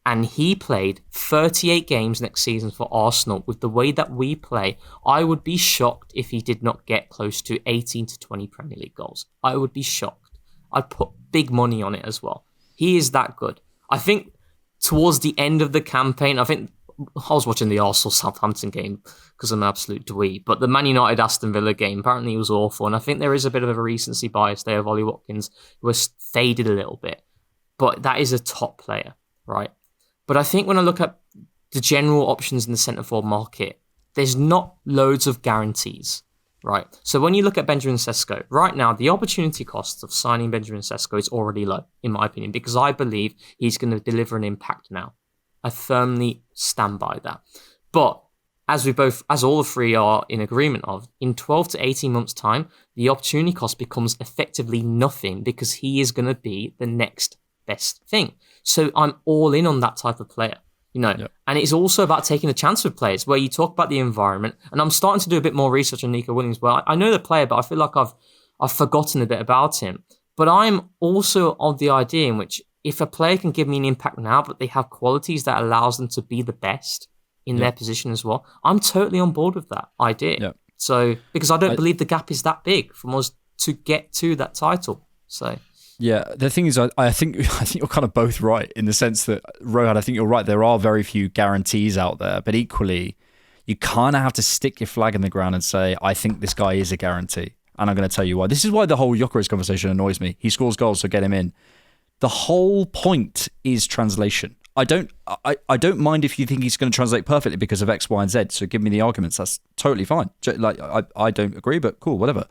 and he played 38 games next season for Arsenal with the way that we play, I would be shocked if he did not get close to 18 to 20 Premier League goals. I would be shocked. I'd put big money on it as well. He is that good. I think towards the end of the campaign, I was watching the Arsenal-Southampton game because I'm an absolute dweeb, but the Man United-Aston Villa game apparently was awful, and I think there is a bit of a recency bias there of Ollie Watkins, who has faded a little bit, but that is a top player, right? But I think when I look at the general options in the centre-forward market, there's not loads of guarantees, right? So when you look at Benjamin Sesko, right now, the opportunity cost of signing Benjamin Sesko is already low, in my opinion, because I believe he's going to deliver an impact now. I firmly stand by that. But as all the three are in agreement of, in 12 to 18 months' time, the opportunity cost becomes effectively nothing because he is going to be the next best thing. So I'm all in on that type of player. And it's also about taking a chance with players where you talk about the environment. And I'm starting to do a bit more research on Nico Williams. Well, I know the player, but I feel like I've forgotten a bit about him. But I'm also of the idea in which if a player can give me an impact now, but they have qualities that allows them to be the best in their position as well, I'm totally on board with that idea. Yeah. So, because I don't believe the gap is that big from us to get to that title. So... Yeah, the thing is, I think you're kind of both right in the sense that, Rohan, I think you're right. There are very few guarantees out there, but equally, you kind of have to stick your flag in the ground and say, I think this guy is a guarantee. And I'm going to tell you why. This is why the whole Gyökeres conversation annoys me. He scores goals, so get him in. The whole point is translation. I don't mind if you think he's going to translate perfectly because of X, Y, and Z. So give me the arguments. That's totally fine. Like I don't agree, but cool, whatever.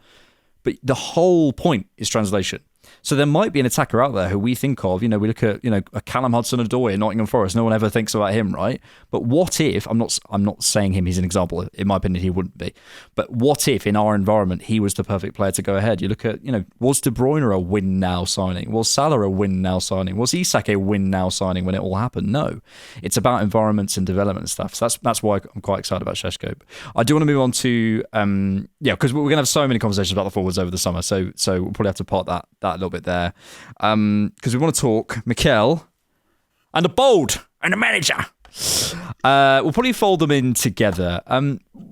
But the whole point is translation. So there might be an attacker out there who we think of, we look at, a Callum Hudson-Odoi in Nottingham Forest. No one ever thinks about him, right? But what if, I'm not saying him, he's an example. In my opinion, he wouldn't be. But what if in our environment, he was the perfect player to go ahead? You look at, was De Bruyne a win now signing? Was Salah a win now signing? Was Isak a win now signing when it all happened? No. It's about environments and development and stuff. So that's why I'm quite excited about Šeško. I do want to move on to, because we're going to have so many conversations about the forwards over the summer. So we'll probably have to part that a little bit there, because we want to talk Mikel and the bold and the manager. We'll probably fold them in together.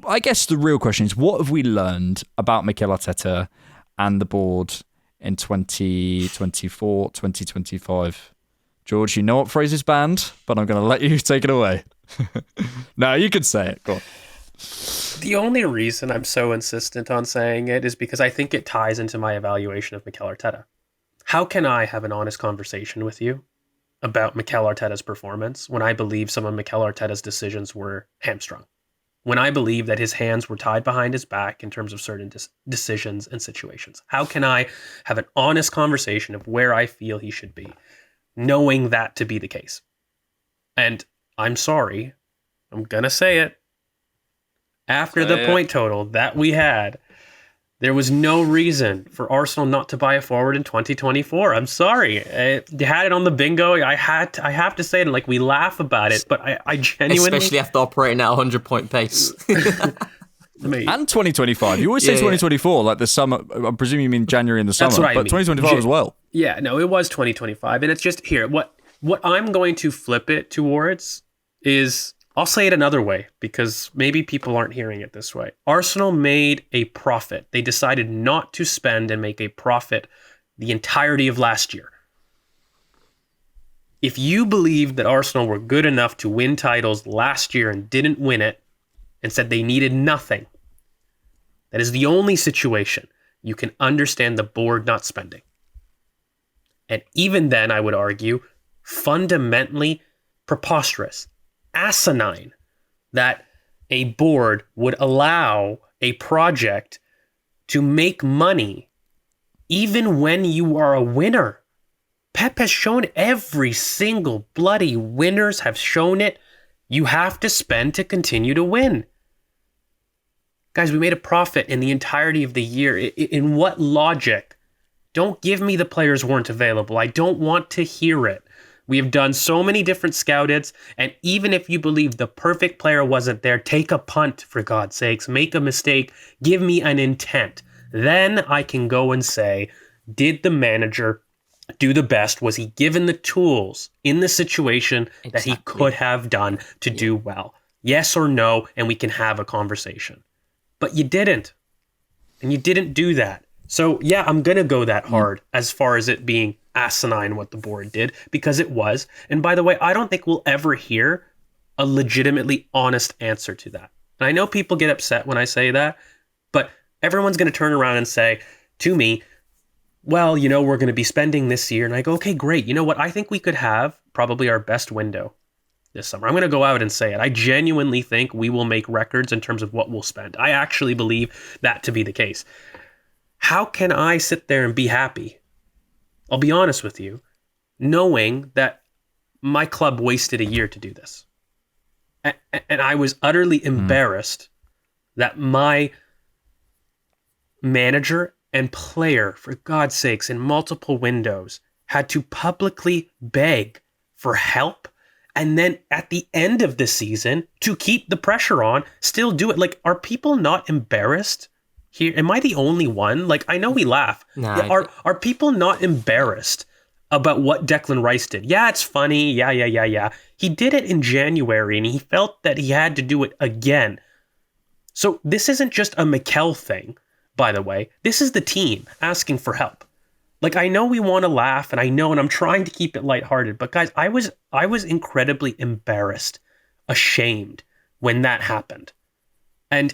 I guess the real question is, what have we learned about Mikel Arteta and the board in 2024, 2025? George, you know what phrase is banned, but I'm going to let you take it away. No, you can say it. Go on. The only reason I'm so insistent on saying it is because I think it ties into my evaluation of Mikel Arteta. How can I have an honest conversation with you about Mikel Arteta's performance when I believe some of Mikel Arteta's decisions were hamstrung? When I believe that his hands were tied behind his back in terms of certain decisions and situations? How can I have an honest conversation of where I feel he should be, knowing that to be the case? And I'm sorry, I'm going to say it. After the point total that we had, there was no reason for Arsenal not to buy a forward in 2024. I'm sorry. You had it on the bingo. I have to say it, and we laugh about it, but I genuinely... Especially after operating at 100-point pace. And 2025. You always say 2024, like the summer. I presume you mean January in the summer, but 2025 as well. Yeah, no, it was 2025. And it's just here. What I'm going to flip it towards is... I'll say it another way because maybe people aren't hearing it this way. Arsenal made a profit. They decided not to spend and make a profit the entirety of last year. If you believed that Arsenal were good enough to win titles last year and didn't win it and said they needed nothing, that is the only situation you can understand the board not spending. And even then, I would argue, fundamentally preposterous, asinine that a board would allow a project to make money even when you are a winner. Pep has shown every single bloody winners have shown it. You have to spend to continue to win. Guys, we made a profit in the entirety of the year. In what logic? Don't give me the players weren't available. I don't want to hear it. We have done so many different scouteds, and even if you believe the perfect player wasn't there, take a punt, for God's sakes. Make a mistake. Give me an intent. Then I can go and say, did the manager do the best? Was he given the tools in the situation that he could have done to do well? Yes or no, and we can have a conversation. But you didn't. And you didn't do that. So yeah, I'm going to go that hard as far as it being asinine what the board did, because it was. And by the way, I don't think we'll ever hear a legitimately honest answer to that. And I know people get upset when I say that, but everyone's going to turn around and say to me, well, we're going to be spending this year. And I go, okay, great. You know what? I think we could have probably our best window this summer. I'm going to go out and say it. I genuinely think we will make records in terms of what we'll spend. I actually believe that to be the case. How can I sit there and be happy? I'll be honest with you, knowing that my club wasted a year to do this. And I was utterly embarrassed that my manager and player, for God's sakes, in multiple windows, had to publicly beg for help. And then at the end of the season, to keep the pressure on, still do it. Are people not embarrassed? Here, am I the only one? I know we laugh. Nah, are people not embarrassed about what Declan Rice did? Yeah, it's funny. Yeah. He did it in January, and he felt that he had to do it again. So this isn't just a Mikel thing, by the way. This is the team asking for help. I know we want to laugh, and I'm trying to keep it lighthearted, but guys, I was incredibly embarrassed, ashamed when that happened. And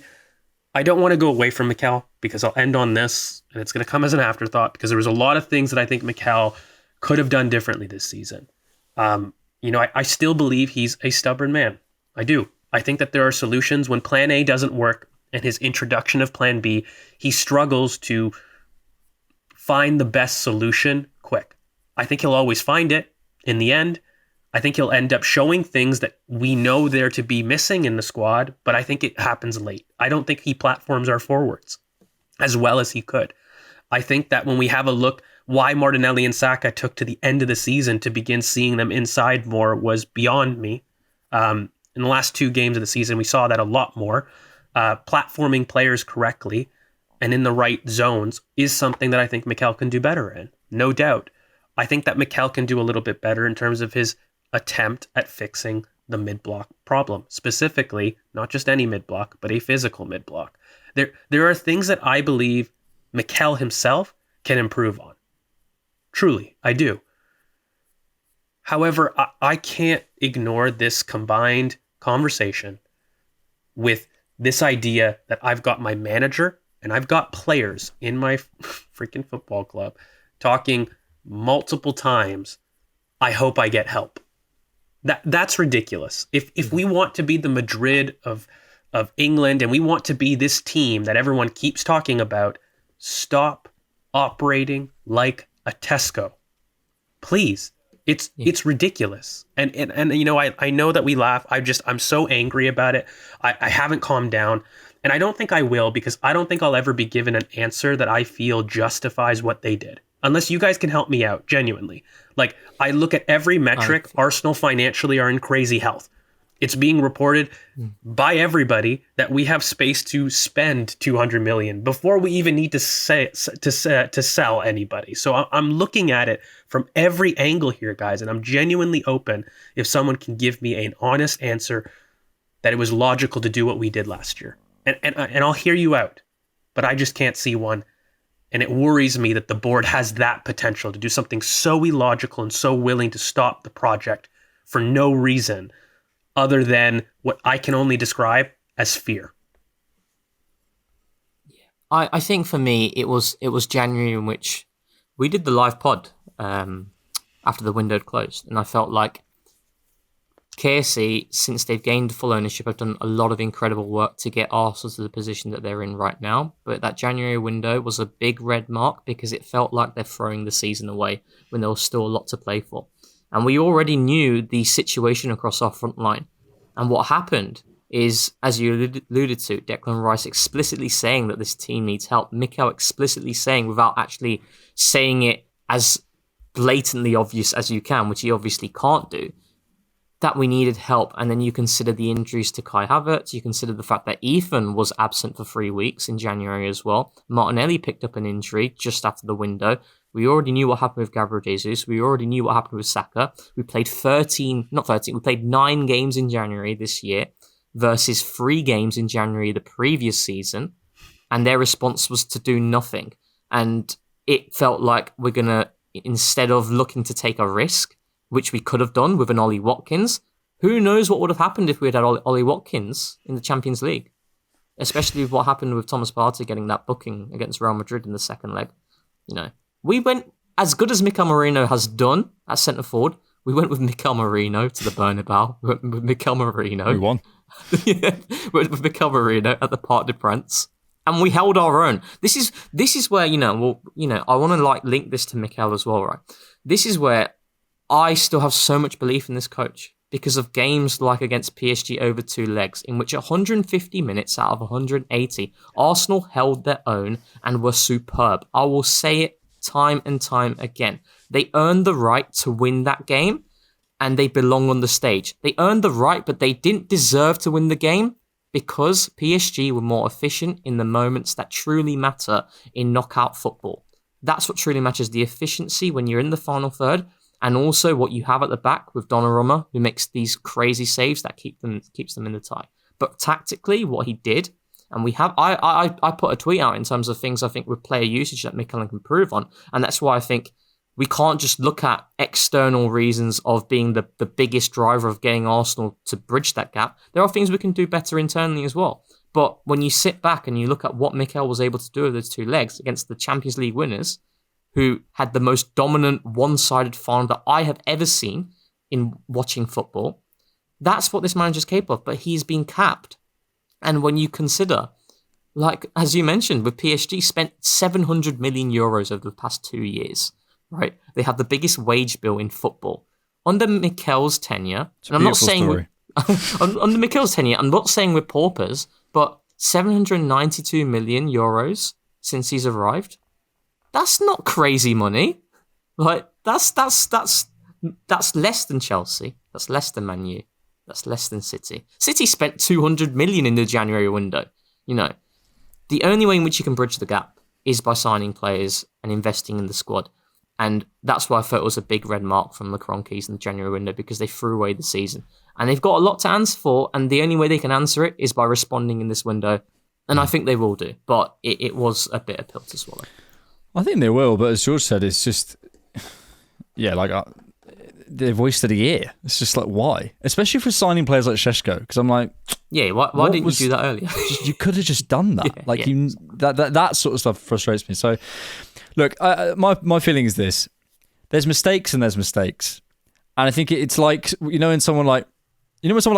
I don't want to go away from Mikel because I'll end on this, and it's going to come as an afterthought because there was a lot of things that I think Mikel could have done differently this season. I still believe he's a stubborn man. I do. I think that there are solutions when Plan A doesn't work and his introduction of Plan B, he struggles to find the best solution quick. I think he'll always find it in the end. I think he'll end up showing things that we know they're to be missing in the squad, but I think it happens late. I don't think he platforms our forwards as well as he could. I think that when we have a look, why Martinelli and Saka took to the end of the season to begin seeing them inside more was beyond me. In the last 2 games of the season, we saw that a lot more. Platforming players correctly and in the right zones is something that I think Mikel can do better in, no doubt. I think that Mikel can do a little bit better in terms of his attempt at fixing the mid-block problem, specifically not just any mid-block, but a physical mid-block. There are things that I believe Mikel himself can improve on. Truly, I do. However, I can't ignore this combined conversation with this idea that I've got my manager and I've got players in my freaking football club talking multiple times, I hope I get help. That's ridiculous. If we want to be the Madrid of England and we want to be this team that everyone keeps talking about, stop operating like a Tesco. Please. It's ridiculous. And I know that we laugh. I'm so angry about it. I haven't calmed down. And I don't think I will, because I don't think I'll ever be given an answer that I feel justifies what they did. Unless you guys can help me out, genuinely. Like, I look at every metric. Arsenal financially are in crazy health. It's being reported by everybody that we have space to spend 200 million before we even need to sell anybody. So I'm looking at it from every angle here, guys, and I'm genuinely open if someone can give me an honest answer that it was logical to do what we did last year. And I'll hear you out, but I just can't see one. And it worries me that the board has that potential to do something so illogical and so willing to stop the project for no reason other than what I can only describe as fear. I think for me, it was January in which we did the live pod after the window had closed. And I felt like KSC, since they've gained full ownership, have done a lot of incredible work to get Arsenal to the position that they're in right now. But that January window was a big red mark because it felt like they're throwing the season away when there was still a lot to play for. And we already knew the situation across our front line. And what happened is, as you alluded to, Declan Rice explicitly saying that this team needs help. Mikel explicitly saying, without actually saying it as blatantly obvious as you can, which he obviously can't do, that we needed help. And then you consider the injuries to Kai Havertz. You consider the fact that Ethan was absent for 3 weeks in January as well. Martinelli picked up an injury just after the window. We already knew what happened with Gabriel Jesus. We already knew what happened with Saka. We played we played 9 games in January this year versus 3 games in January the previous season. And their response was to do nothing. And it felt like we're going to, instead of looking to take a risk, which we could have done with an Ollie Watkins, who knows what would have happened if we had had Ollie Watkins in the Champions League, especially with what happened with Thomas Partey getting that booking against Real Madrid in the second leg. We went, as good as Mikel Merino has done at centre forward, we went with Mikel Merino to the Bernabeu. We went with Mikel Merino. We won. We went with Mikel Merino at the Parc des Princes. And we held our own. This is where, I want to link this to Mikel as well, right? This is where I still have so much belief in this coach because of games like against PSG over 2 legs, in which 150 minutes out of 180, Arsenal held their own and were superb. I will say it time and time again. They earned the right to win that game and they belong on the stage. They earned the right, but they didn't deserve to win the game because PSG were more efficient in the moments that truly matter in knockout football. That's what truly matters, the efficiency when you're in the final third. And also what you have at the back with Donnarumma, who makes these crazy saves that keeps them in the tie. But tactically, what he did, and I put a tweet out in terms of things I think with player usage that Mikel can improve on, and that's why I think we can't just look at external reasons of being the biggest driver of getting Arsenal to bridge that gap. There are things we can do better internally as well. But when you sit back and you look at what Mikel was able to do with those 2 legs against the Champions League winners, who had the most dominant one-sided final that I have ever seen in watching football, that's what this manager's capable of. But he's been capped. And when you consider, like, as you mentioned, with PSG, spent 700 million euros over the past 2 years, right? They have the biggest wage bill in football. Under Mikel's tenure, and I'm not saying under Mikel's tenure, I'm not saying we're paupers, but 792 million euros since he's arrived. That's not crazy money. Like, that's less than Chelsea. That's less than Man U. That's less than City. City spent 200 million in the January window. You know, the only way in which you can bridge the gap is by signing players and investing in the squad. And that's why I thought it was a big red mark from the Kroenkes in the January window, because they threw away the season. And they've got a lot to answer for, and the only way they can answer it is by responding in this window. And I think they will do. But it was a bitter pill to swallow. I think they will, but as George said, it's just, yeah, like they've wasted a year. It's just like, why? Especially for signing players like Šeško, because I'm like, yeah, why didn't you do that earlier? You could have just done that. That sort of stuff frustrates me. So, look, my feeling is this: there's mistakes and there's mistakes, and I think it's like, when someone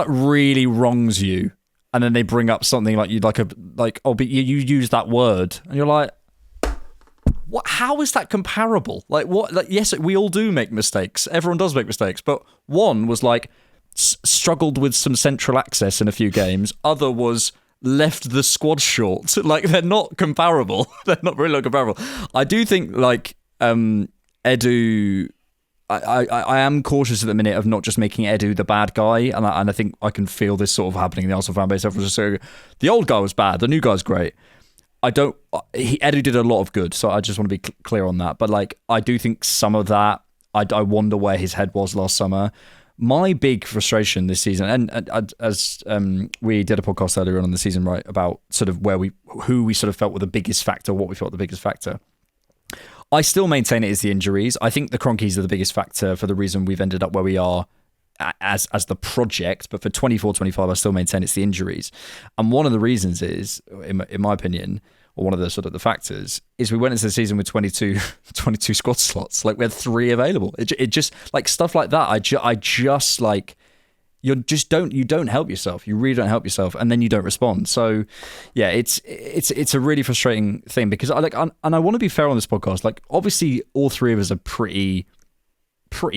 really wrongs you, and then they bring up something like but you use that word, and you're like, what? How is that comparable? Like, what? Like, yes, we all do make mistakes. Everyone does make mistakes. But one was like struggled with some central access in a few games. Other was left the squad short. Like, they're not comparable. They're not really comparable. I do think like Edu. I am cautious at the minute of not just making Edu the bad guy, and I think I can feel this sort of happening in the Arsenal fan base. Everyone's just saying the old guy was bad, the new guy's great. Edu did a lot of good, so I just want to be clear on that. But like, I do think some of that, I wonder where his head was last summer. My big frustration this season, and as we did a podcast earlier on in the season, right, about sort of who we sort of felt were the biggest factor, what we felt the biggest factor. I still maintain it is the injuries. I think the Kroenkes are the biggest factor for the reason we've ended up where we are as the project, but for 24-25 I still maintain it's the injuries. And one of the reasons is, in my opinion, or one of the sort of the factors, is we went into the season with 22 squad slots. Like, we had 3 available. It just, like, stuff like that, I just like, you don't help yourself. You really don't help yourself, and then you don't respond. So yeah, it's a really frustrating thing, because I want to be fair on this podcast. Like, obviously all 3 of us are pretty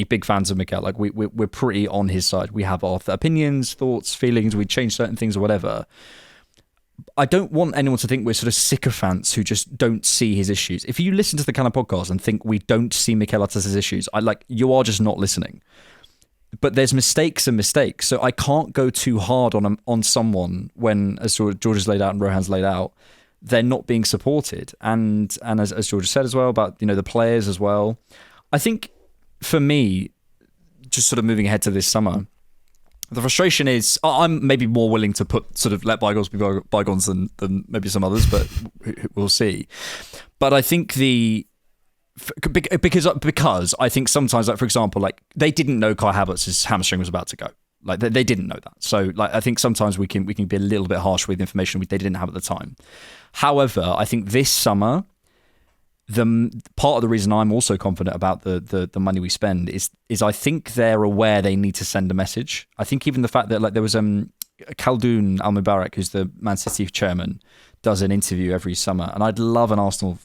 big fans of Mikel. Like, we're pretty on his side. We have our opinions, thoughts, feelings. We change certain things or whatever. I don't want anyone to think we're sort of sycophants who just don't see his issues. If you listen to the Cannon podcast and think we don't see Mikel Arteta's issues, you are just not listening. But there's mistakes and mistakes, so I can't go too hard on someone when, as George has laid out and Rohan's laid out, they're not being supported. And as George said as well about the players as well. I think, for me, just sort of moving ahead to this summer, the frustration is I'm maybe more willing to let bygones be bygones than maybe some others, but we'll see. But I think because I think sometimes, like, for example, like, they didn't know Kai Havertz's hamstring was about to go. Like, they didn't know that. So, like, I think sometimes we can be a little bit harsh with information they didn't have at the time. However, I think this summer, the part of the reason I'm also confident about the money we spend is I think they're aware they need to send a message. I think even the fact that, like, there was Khaldoon Al-Mubarak, who's the Man City chairman, does an interview every summer, and I'd love an Arsenal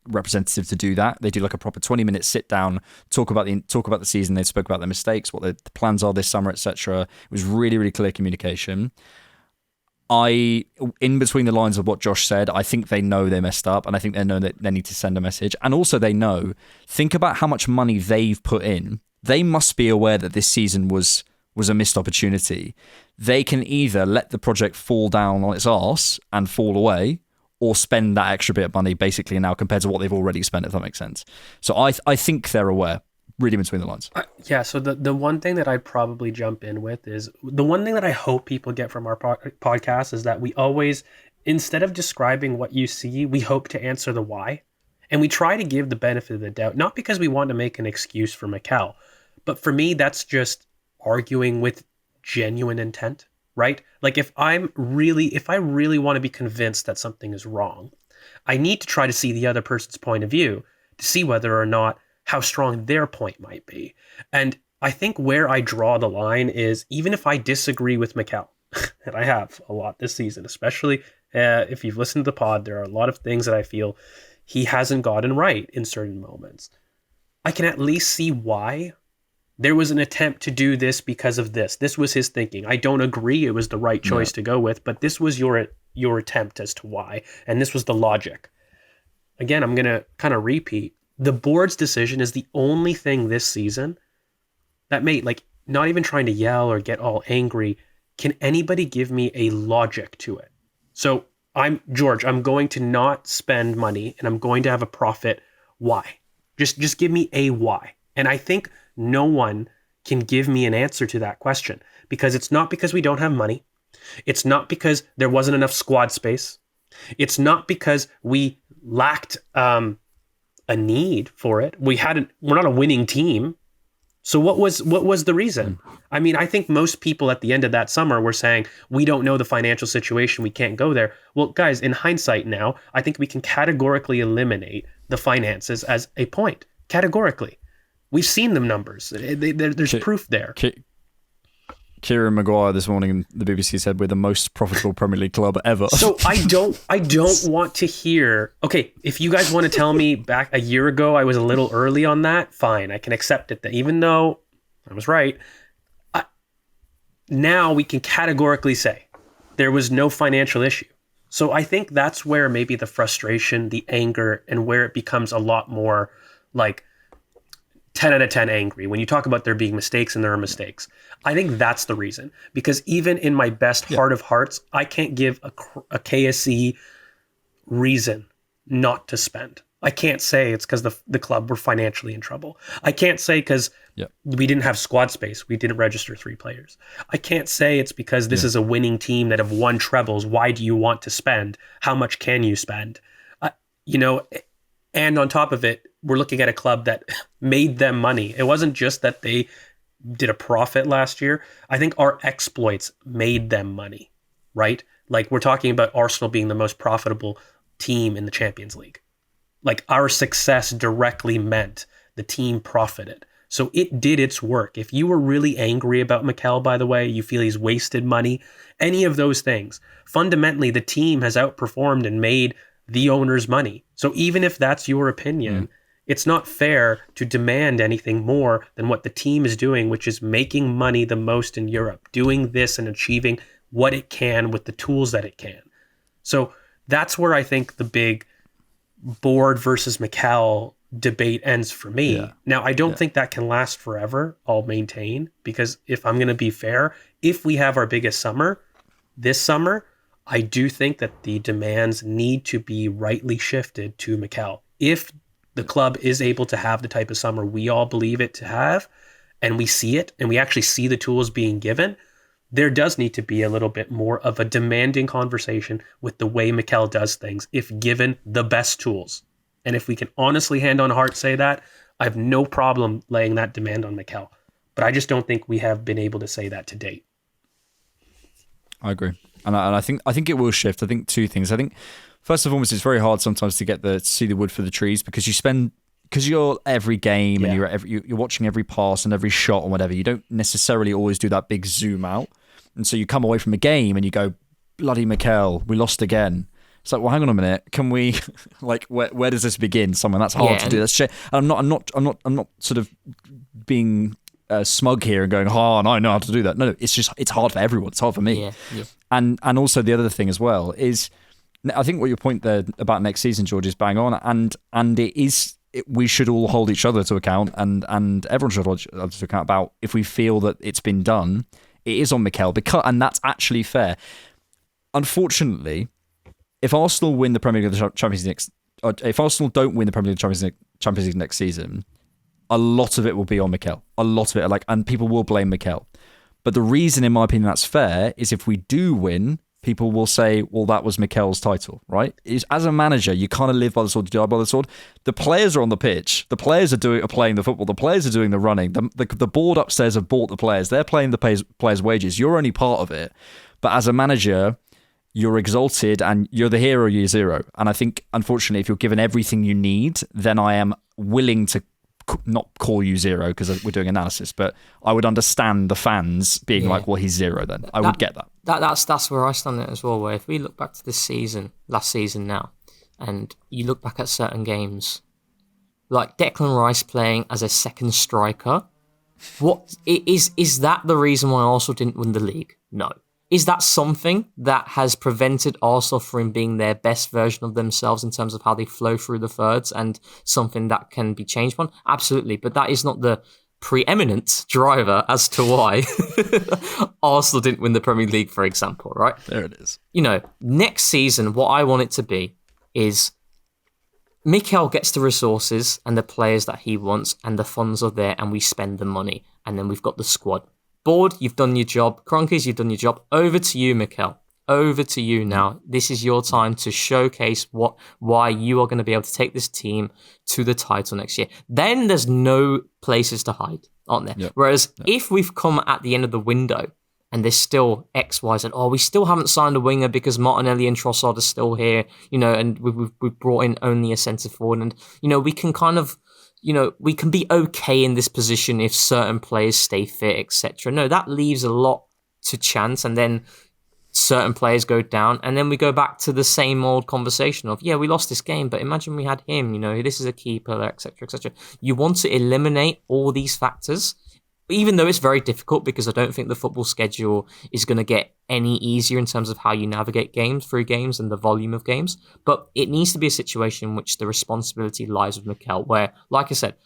representative to do that. They do like a proper 20-minute sit down, talk about the season. They spoke about their mistakes, what the plans are this summer, etc. It was really, really clear communication. In between the lines of what Josh said, I think they know they messed up, and I think they know that they need to send a message. And also they know, think about how much money they've put in. They must be aware that this season was a missed opportunity. They can either let the project fall down on its arse and fall away, or spend that extra bit of money basically now compared to what they've already spent, if that makes sense. So I think they're aware, reading between the lines. Yeah, so the one thing that I'd probably jump in with is, the one thing that I hope people get from our podcast is that we always, instead of describing what you see, we hope to answer the why. And we try to give the benefit of the doubt, not because we want to make an excuse for Mikel, but for me, that's just arguing with genuine intent. right? Like if I really want to be convinced that something is wrong, I need to try to see the other person's point of view to see whether or not how strong their point might be. And I think where I draw the line is even if I disagree with Mikel, and I have a lot this season, especially if you've listened to the pod, there are a lot of things that I feel he hasn't gotten right in certain moments. I can at least see why there was an attempt to do this because of this. This was his thinking. I don't agree it was the right choice to go with, but this was your attempt as to why, and this was the logic. Again, I'm going to kind of repeat. The board's decision is the only thing this season that made, like, not even trying to yell or get all angry. Can anybody give me a logic to it? So I'm going to not spend money and I'm going to have a profit. Why? Just give me a why. And I think no one can give me an answer to that question, because it's not because we don't have money. It's not because there wasn't enough squad space. It's not because we lacked a need for it. We're not a winning team. So what was the reason? I mean, I think most people at the end of that summer were saying, we don't know the financial situation, we can't go there. Well, guys, in hindsight now, I think we can categorically eliminate the finances as a point. Categorically. We've seen them numbers. There's proof there. Kieran Maguire this morning, the BBC said, we're the most profitable Premier League club ever. So I don't want to hear, okay, if you guys want to tell me back a year ago I was a little early on that, fine, I can accept it. That even though I was right, now we can categorically say there was no financial issue. So I think that's where maybe the frustration, the anger, and where it becomes a lot more like 10 out of 10 angry when you talk about there being mistakes, and there are mistakes. I think that's the reason, because even in my best heart of hearts, I can't give a KSE reason not to spend. I can't say it's because the club were financially in trouble. I can't say because we didn't have squad space. We didn't register 3 players. I can't say it's because this is a winning team that have won trebles. Why do you want to spend? How much can you spend? And on top of it, we're looking at a club that made them money. It wasn't just that they did a profit last year. I think our exploits made them money, right? Like we're talking about Arsenal being the most profitable team in the Champions League. Like our success directly meant the team profited. So it did its work. If you were really angry about Mikel, by the way, you feel he's wasted money, any of those things, fundamentally the team has outperformed and made the owner's money. So even if that's your opinion, it's not fair to demand anything more than what the team is doing, which is making money the most in Europe, doing this and achieving what it can with the tools that it can. So that's where I think the big board versus Mikel debate ends for me. Yeah. Now, I don't think that can last forever, I'll maintain, because if I'm going to be fair, if we have our biggest summer this summer, I do think that the demands need to be rightly shifted to Mikel. If the club is able to have the type of summer we all believe it to have, and we see it, and we actually see the tools being given, there does need to be a little bit more of a demanding conversation with the way Mikel does things, if given the best tools. And if we can honestly, hand on heart, say that, I have no problem laying that demand on Mikel. But I just don't think we have been able to say that to date. I agree. And I think it will shift. I think 2 things. I think first and foremost, it's very hard sometimes to see the wood for the trees, because you're every game and you're watching every pass and every shot and whatever. You don't necessarily always do that big zoom out, and so you come away from a game and you go, bloody Mikel, we lost again. It's like, well, hang on a minute. Can we like where does this begin? Someone that's hard to do. That's shit. And I'm not sort of being smug here and going, oh, I know how to do that. No, it's hard for everyone. It's hard for me. Yeah. And also the other thing as well is, I think what your point there about next season, George, is bang on. And we should all hold each other to account, and everyone should hold each other to account about if we feel that it's been done. It is on Mikel, and that's actually fair. Unfortunately, if Arsenal win the Premier League, if Arsenal don't win the Premier League Champions League next season, a lot of it will be on Mikel. A lot of it, and people will blame Mikel. But the reason, in my opinion, that's fair is if we do win people will say, well, that was Mikel's title, right? As a manager, you kind of live by the sword, you die by the sword. The players are on the pitch. The players are playing the football. The players are doing the running. The board upstairs have bought the players. They're playing the players' wages. You're only part of it. But as a manager, you're exalted and you're the hero year zero. And I think, unfortunately, if you're given everything you need, then I am willing to not call you zero because we're doing analysis, but I would understand the fans being like, well, he's zero then. I would get that. That's where I stand as well, where if we look back to this season, last season now, and you look back at certain games, like Declan Rice playing as a second striker, what is that the reason why Arsenal didn't win the league? No. Is that something that has prevented Arsenal from being their best version of themselves in terms of how they flow through the thirds and something that can be changed on? Absolutely. But that is not the preeminent driver as to why Arsenal didn't win the Premier League, for example, right? There it is. Next season, what I want it to be is Mikel gets the resources and the players that he wants and the funds are there and we spend the money and then we've got the squad. Board, you've done your job. Kroenkes, you've done your job. Over to you, Mikel. Over to you now. This is your time to showcase why you are going to be able to take this team to the title next year. Then there's no places to hide, aren't there? Yep. Whereas if we've come at the end of the window and there's still X, Y, Z, we still haven't signed a winger because Martinelli and Trossard are still here, and we've brought in only a centre forward, and we can kind of. We can be okay in this position if certain players stay fit, etc. No, that leaves a lot to chance, and then certain players go down, and then we go back to the same old conversation of, we lost this game, but imagine we had him, this is a key player, etc., etc. You want to eliminate all these factors, even though it's very difficult because I don't think the football schedule is going to get any easier in terms of how you navigate through games and the volume of games. But it needs to be a situation in which the responsibility lies with Mikel, where, like I said,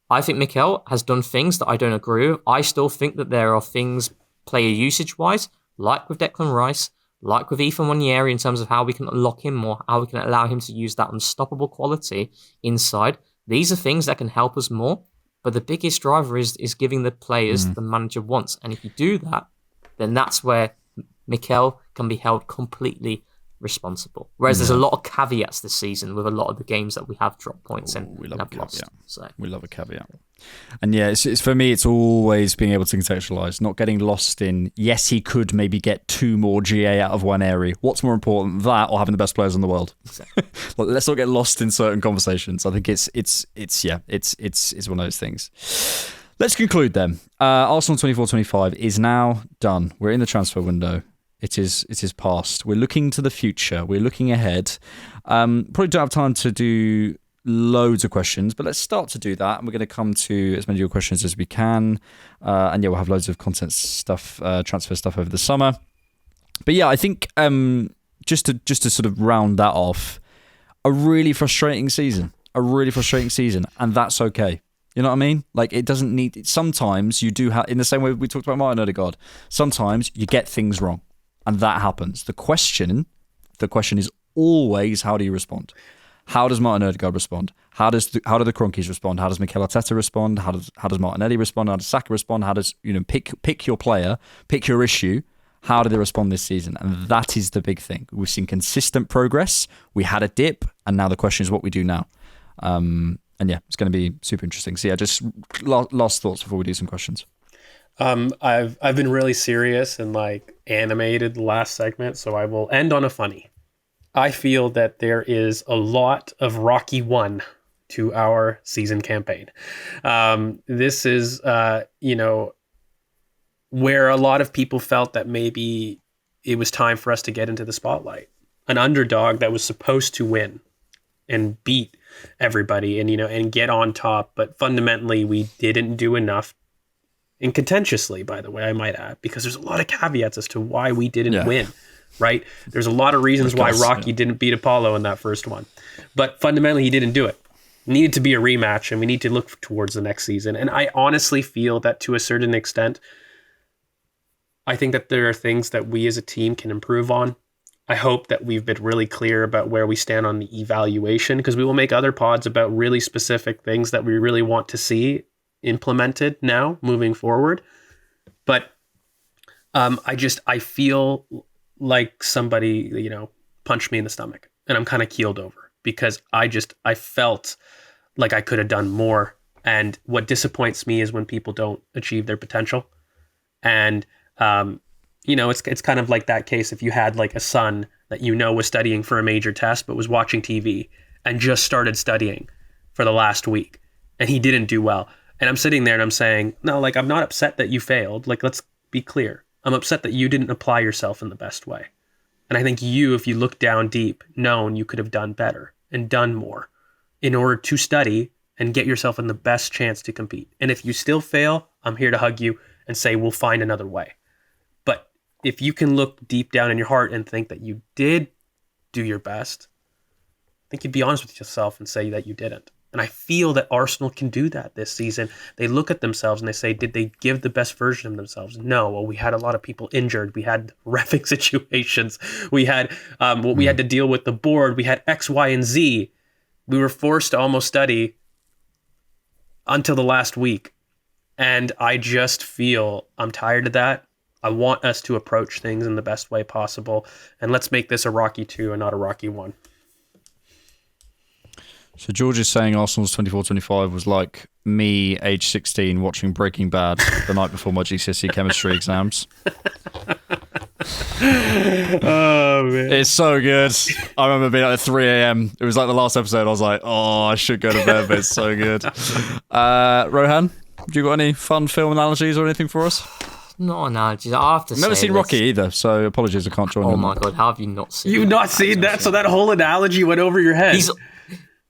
I think Mikel has done things that I don't agree with. I still think that there are things player usage-wise, like with Declan Rice, like with Ethan Nwaneri in terms of how we can unlock him more, how we can allow him to use that unstoppable quality inside. These are things that can help us more. But the biggest driver is giving the players the manager wants. And if you do that, then that's where Mikel can be held completely responsible. Whereas there's a lot of caveats this season with a lot of the games that we have dropped points and have lost. So. We love a caveat. And it's for me, it's always being able to contextualise, not getting lost in, yes, he could maybe get 2 more GA out of one area. What's more important, that or having the best players in the world? Exactly. Let's not get lost in certain conversations. I think it's one of those things. Let's conclude then. Arsenal 24-25 is now done. We're in the transfer window. It is past. We're looking to the future. We're looking ahead. Probably don't have time to do loads of questions, but let's start to do that. And we're going to come to as many of your questions as we can. And we'll have loads of content stuff, transfer stuff over the summer. But I think just to sort of round that off, a really frustrating season, and that's okay. You know what I mean? Like, it doesn't need. Sometimes you do have, in the same way we talked about Martin Erdigard. Sometimes you get things wrong. And that happens. The question is always, how do you respond? How does Martin Erdigard respond? How do the Kroenkes respond? How does Mikel Arteta respond? How does Martinelli respond? How does Saka respond? How does pick your player, pick your issue? How do they respond this season? And that is the big thing. We've seen consistent progress. We had a dip, and now the question is what we do now. And it's going to be super interesting. So just last thoughts before we do some questions. I've been really serious and animated the last segment, so I will end on a funny. I feel that there is a lot of Rocky 1 to our season campaign. This is, where a lot of people felt that maybe it was time for us to get into the spotlight. An underdog that was supposed to win and beat everybody and get on top, but fundamentally we didn't do enough. And contentiously, by the way, I might add, because there's a lot of caveats as to why we didn't win, right? There's a lot of reasons why Rocky didn't beat Apollo in that first one. But fundamentally, he didn't do it. It needed to be a rematch, and we need to look towards the next season. And I honestly feel that to a certain extent, I think that there are things that we as a team can improve on. I hope that we've been really clear about where we stand on the evaluation, because we will make other pods about really specific things that we really want to see implemented now moving forward. But I feel like somebody, punched me in the stomach, and I'm kind of keeled over because I felt like I could have done more. And what disappoints me is when people don't achieve their potential. And, it's kind of like that case if you had like a son that was studying for a major test, but was watching TV and just started studying for the last week and he didn't do well. And I'm sitting there and I'm saying, no, like, I'm not upset that you failed. Like, let's be clear. I'm upset that you didn't apply yourself in the best way. And I think if you look down deep, known you could have done better and done more in order to study and get yourself in the best chance to compete. And if you still fail, I'm here to hug you and say, we'll find another way. But if you can look deep down in your heart and think that you did do your best, I think you'd be honest with yourself and say that you didn't. And I feel that Arsenal can do that this season. They look at themselves and they say, did they give the best version of themselves? No. Well, we had a lot of people injured. We had reffing situations. We had we had to deal with the board. We had X, Y, and Z. We were forced to almost study until the last week. And I just feel I'm tired of that. I want us to approach things in the best way possible. And let's make this a Rocky 2 and not a Rocky 1. So George is saying Arsenal's 24-25 was like me, age 16, watching Breaking Bad the night before my GCSE chemistry exams. Oh, man. It's so good. I remember being at 3 a.m. It was like the last episode. I was like, oh, I should go to bed, but it's so good. Rohan, have you got any fun film analogies or anything for us? No analogies. I have to say. I've never seen Rocky either, so apologies, I can't join you. Oh my God, how have you not seen You've not seen that? So that whole analogy went over your head.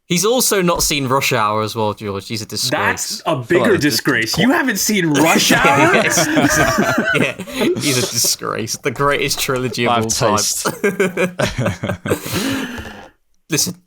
He's also not seen Rush Hour as well, George. He's a disgrace. That's a bigger disgrace. You haven't seen Rush Hour? He's a disgrace. The greatest trilogy of all time. Listen,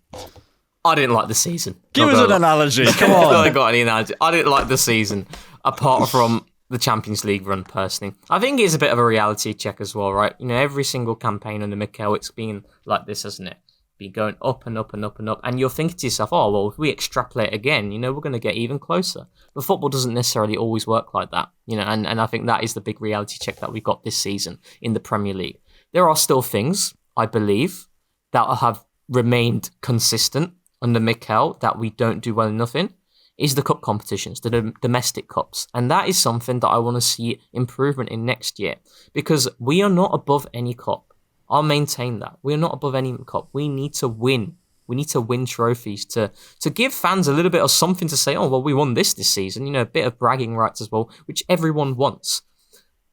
I didn't like the season. Give us an analogy. Come on. I got any analogy. I didn't like the season, apart from the Champions League run, personally. I think it's a bit of a reality check as well, right? Every single campaign under Mikel, it's been like this, hasn't it? Be going up and up and up and up, and you're thinking to yourself, oh well, if we extrapolate again, we're going to get even closer. But football doesn't necessarily always work like that, and I think that is the big reality check that we got this season in the Premier League. There are still things, I believe, that have remained consistent under Mikel that we don't do well enough in, is the cup competitions, the domestic cups, and that is something that I want to see improvement in next year, because we are not above any cup. I'll maintain that. We're not above any cup. We need to win. We need to win trophies to give fans a little bit of something to say, oh, well, we won this season, a bit of bragging rights as well, which everyone wants.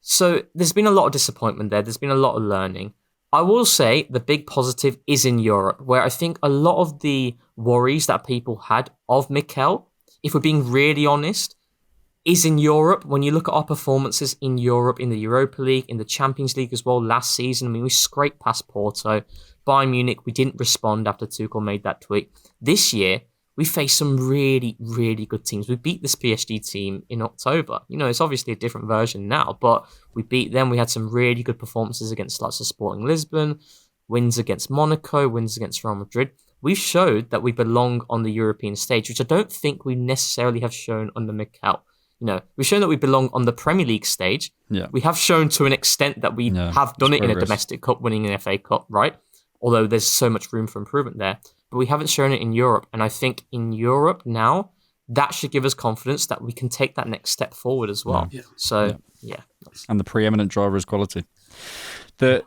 So there's been a lot of disappointment there. There's been a lot of learning. I will say the big positive is in Europe, where I think a lot of the worries that people had of Mikel, if we're being really honest, is in Europe. When you look at our performances in Europe, in the Europa League, in the Champions League as well last season, we scraped past Porto. Bayern Munich, we didn't respond after Tuchel made that tweet. This year, we faced some really, really good teams. We beat this PSG team in October. It's obviously a different version now, but we beat them. We had some really good performances against lots of Sporting Lisbon, wins against Monaco, wins against Real Madrid. We've showed that we belong on the European stage, which I don't think we necessarily have shown under Mikel. We've shown that we belong on the Premier League stage. Yeah. We have shown to an extent that we have done it in a domestic cup, winning an FA Cup, right? Although there's so much room for improvement there. But we haven't shown it in Europe. And I think in Europe now, that should give us confidence that we can take that next step forward as well. Yeah. So, yeah. And the preeminent driver is quality. We're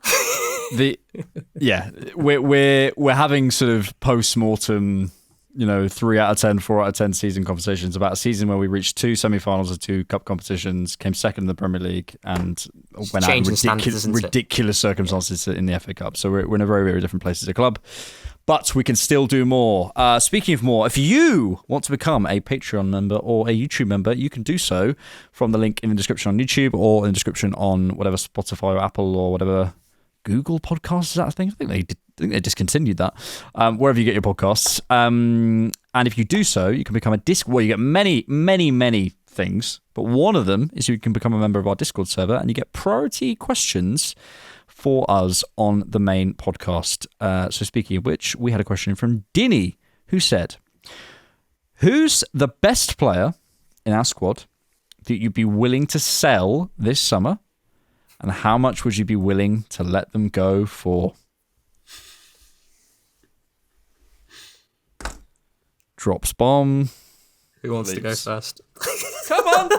having sort of post-mortem 3 out of 10, 4 out of 10 season conversations about a season where we reached 2 semi-finals of 2 cup competitions, came second in the Premier League, and went out in ridiculous circumstances in the FA Cup. So we're in a very, very different place as a club. But we can still do more. Speaking of more, if you want to become a Patreon member or a YouTube member, you can do so from the link in the description on YouTube or in the description on whatever Spotify or Apple or whatever Google Podcasts, is that a thing? I think they discontinued that. Wherever you get your podcasts. And if you do so, you can become you get many, many, many things. But one of them is you can become a member of our Discord server and you get priority questions for us on the main podcast. So speaking of which, we had a question from Dinny, who said, who's the best player in our squad that you'd be willing to sell this summer? And how much would you be willing to let them go for? Drops bomb. Who wants to go first? Come on!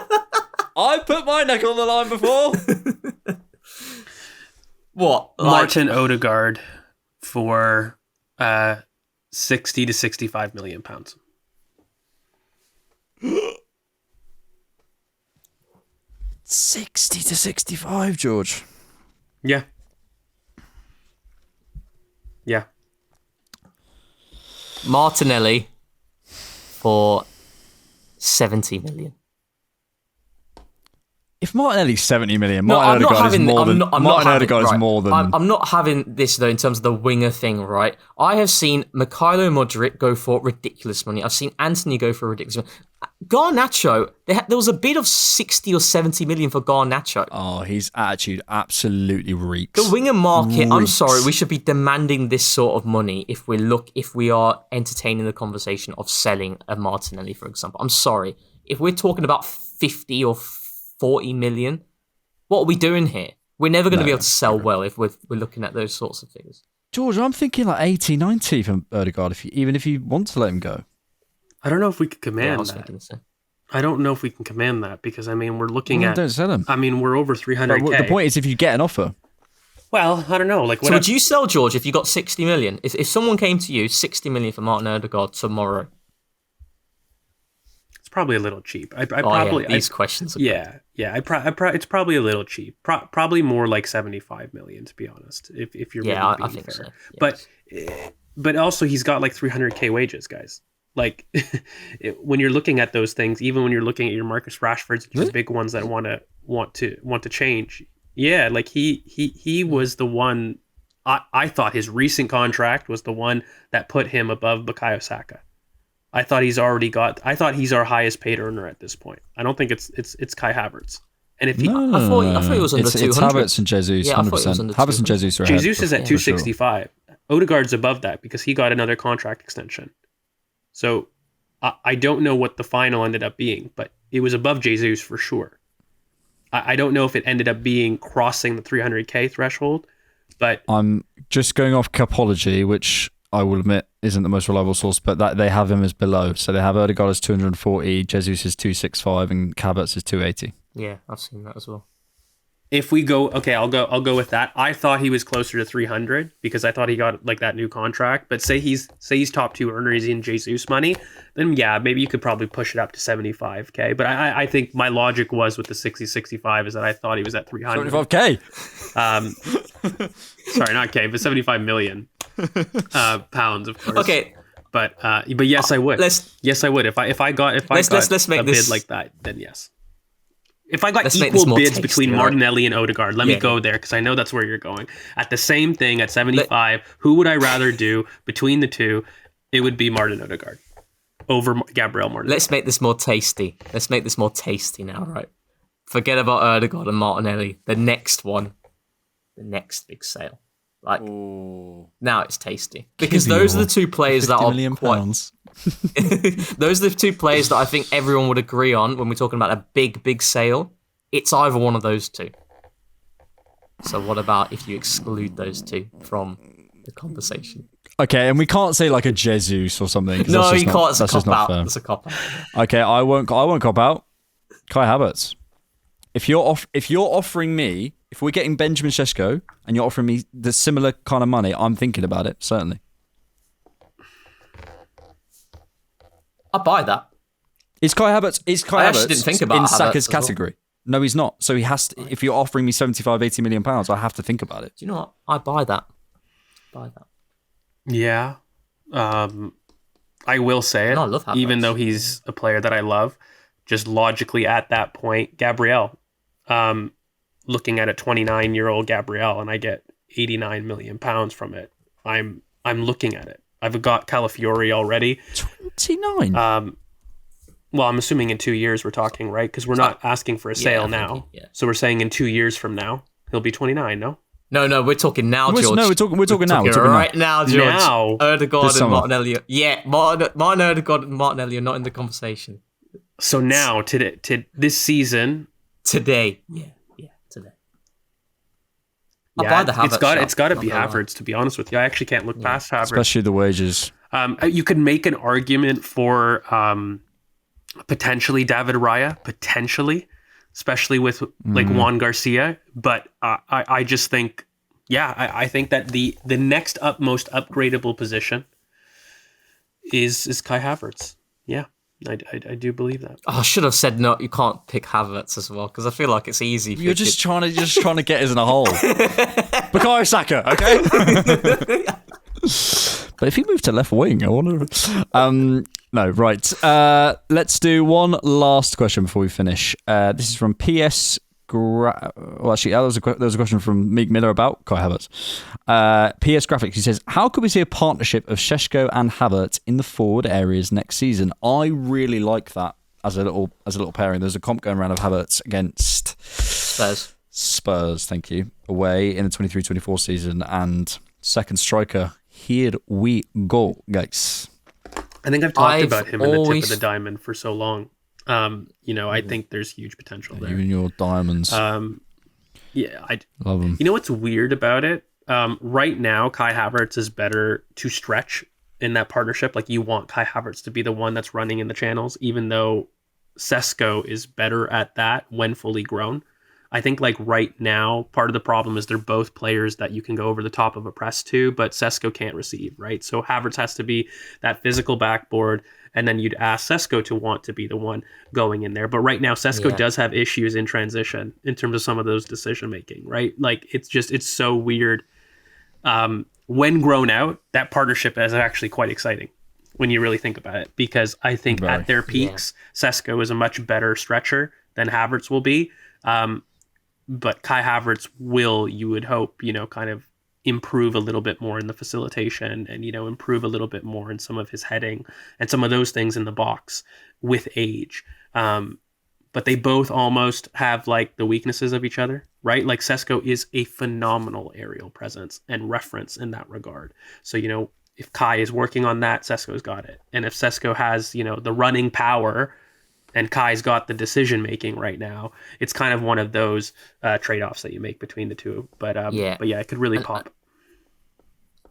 I put my neck on the line before. What? Martin Odegaard for 60 to 65 million pounds. $60 to $65, George. Yeah. Yeah. Martinelli for 70 million. If Martinelli's 70 million, No, Martin Odegaard is more than... I'm not having this, though, in terms of the winger thing, right? I have seen Mikhailo Modric go for ridiculous money. I've seen Anthony go for ridiculous money. Garnacho, there was a bid of 60 or 70 million for Garnacho. Oh, his attitude absolutely reeks. The winger market, I'm sorry, we should be demanding this sort of money if we are entertaining the conversation of selling a Martinelli, for example. I'm sorry. If we're talking about 50 or 40 million, what are we doing here? We're never going to be able to sell well if we're looking at those sorts of figures. George, I'm thinking like 80, 90 from Erdigard, even if you want to let him go. I don't know if we could command that. I don't know if we can command that because, I mean, we're looking at... Don't sell him. I mean, we're over 300K. The point is if you get an offer. Well, I don't know. So would you sell, George, if you got 60 million? If someone came to you, 60 million for Martin Erdigard tomorrow? It's probably a little cheap. These questions are Yeah. It's probably a little cheap. Probably more like 75 million, to be honest, if you're really being think fair. so. Yes. But also he's got like 300K wages, guys. Like when you're looking at those things, even when you're looking at your Marcus Rashfords, the big ones that want to change. Yeah, like he was the one. I thought his recent contract was the one that put him above Bukayo Saka. I thought he's our highest paid earner at this point. I don't think it's Kai Havertz. And if he, No. I thought he was under 200. It's Havertz and Jesus, 100%. Havertz and Jesus are ahead. Jesus is at 265. Sure. Odegaard's above that because he got another contract extension. So I don't know what the final ended up being, but it was above Jesus for sure. I don't know if it ended up being crossing the 300K threshold, but... I'm just going off Capology, which I will admit isn't the most reliable source, but that they have him as below. So they have Erdegaard as 240, Jesus is 265, and Havertz is 280. Yeah, I've seen that as well. If we go, okay, I'll go with that. I thought he was closer to 300 because I thought he got like that new contract. But say he's top two earner, he's in Jesus money, then yeah, maybe you could probably push it up to 75K. But I think my logic was with the 60-65 is that I thought he was at 300. 75K. Sorry, not K, but 75 million pounds, of course. Okay. But yes, I would. Yes, I would. If I got let's make a this bid like that, then yes. If I got equal bids between Martinelli and Odegaard, let me go there because I know that's where you're going. At the same thing at 75, who would I rather do between the two? It would be Martin Odegaard over Gabriel Martinelli. Let's make this more tasty. Let's make this more tasty now, right? Forget about Erdigard and Martinelli. The next one, the next big sale. Like now it's tasty because those are the two players that are £50 million. Those are the two players that I think everyone would agree on when we're talking about a big sale. It's either one of those two. So what about if you exclude those two from the conversation? Okay, and we can't say like a Jesus or something. No, you can't. It's a cop out. It's a cop out. Okay, I won't cop out. Kai Havertz. If you're offering me, if we're getting Benjamin Šeško and you're offering me the similar kind of money, I'm thinking about it, certainly. I buy that. Is Kai Havertz didn't think about in Havertz Saka's as well. category? No, he's not. So he has to, if you're offering me 75, 80 million pounds, I have to think about it. Do you know what? I buy that. Yeah. I will say it. No, I love Havertz. Even though he's a player that I love, just logically at that point, Gabriel. Looking at a 29-year-old Gabriel and I get 89 million pounds from it. I'm looking at it. I've got Calafiori already. 29? Well, I'm assuming in 2 years we're talking, right? Because we're not asking for a sale now. Yeah. So we're saying in 2 years from now, he'll be 29, no? No, we're talking now, George. No, we're talking now. Right now, George. Now. Erdegaard and Martinelli. Yeah, Martin Erdegaard and Martinelli are not in the conversation. So now, to this season... Today. Yeah, today. I'll buy the Havertz. It's got to be Havertz, to be honest with you. I actually can't look past Havertz. Especially the wages. You could make an argument for potentially David Raya, especially with like Juan Garcia. But I just think, I think that the next most upgradable position is Kai Havertz. Yeah, I do believe that. Oh, I should have said no. You can't pick Havertz as well because I feel like it's easy. You're just trying to get us in a hole. Bukayo Saka, okay. But if he moved to left wing, I wonder. No, right. Let's do one last question before we finish. This is from PS. Well, actually, there was a question from Meek Miller about Kai Havertz. PS Graphics, he says, how could we see a partnership of Šeško and Havertz in the forward areas next season? I really like that as a little pairing. There's a comp going around of Havertz against Spurs, thank you, away in the 23-24 season, and second striker. Here we go, guys. I think I've talked about him in the tip of the diamond for so long. I think there's huge potential there. Even your diamonds. I love them. You know what's weird about it? Right now, Kai Havertz is better to stretch in that partnership. Like, you want Kai Havertz to be the one that's running in the channels, even though Šeško is better at that when fully grown. I think like right now, part of the problem is they're both players that you can go over the top of a press to, but Šeško can't receive, right? So Havertz has to be that physical backboard, and then you'd ask Šeško to want to be the one going in there. But right now, Šeško does have issues in transition in terms of some of those decision making, right? Like it's so weird. When grown out, that partnership is actually quite exciting when you really think about it, because I think at their peaks, Šeško is a much better stretcher than Havertz will be. But Kai Havertz will, you would hope, kind of improve a little bit more in the facilitation and, improve a little bit more in some of his heading and some of those things in the box with age. But they both almost have like the weaknesses of each other, right? Like Šeško is a phenomenal aerial presence and reference in that regard. So, if Kai is working on that, Šeško's got it. And if Šeško has, the running power and Kai's got the decision making right now, it's kind of one of those trade-offs that you make between the two. But it could really pop.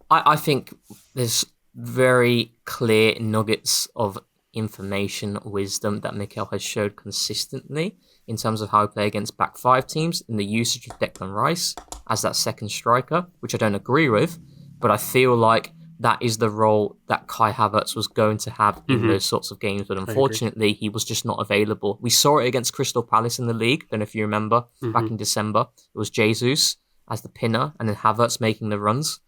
I think there's very clear nuggets of information, wisdom that Mikel has showed consistently in terms of how he play against back five teams and the usage of Declan Rice as that second striker, which I don't agree with, but I feel like that is the role that Kai Havertz was going to have in those sorts of games. But unfortunately, he was just not available. We saw it against Crystal Palace in the league. Don't know if you remember, back in December. It was Jesus as the pinner and then Havertz making the runs.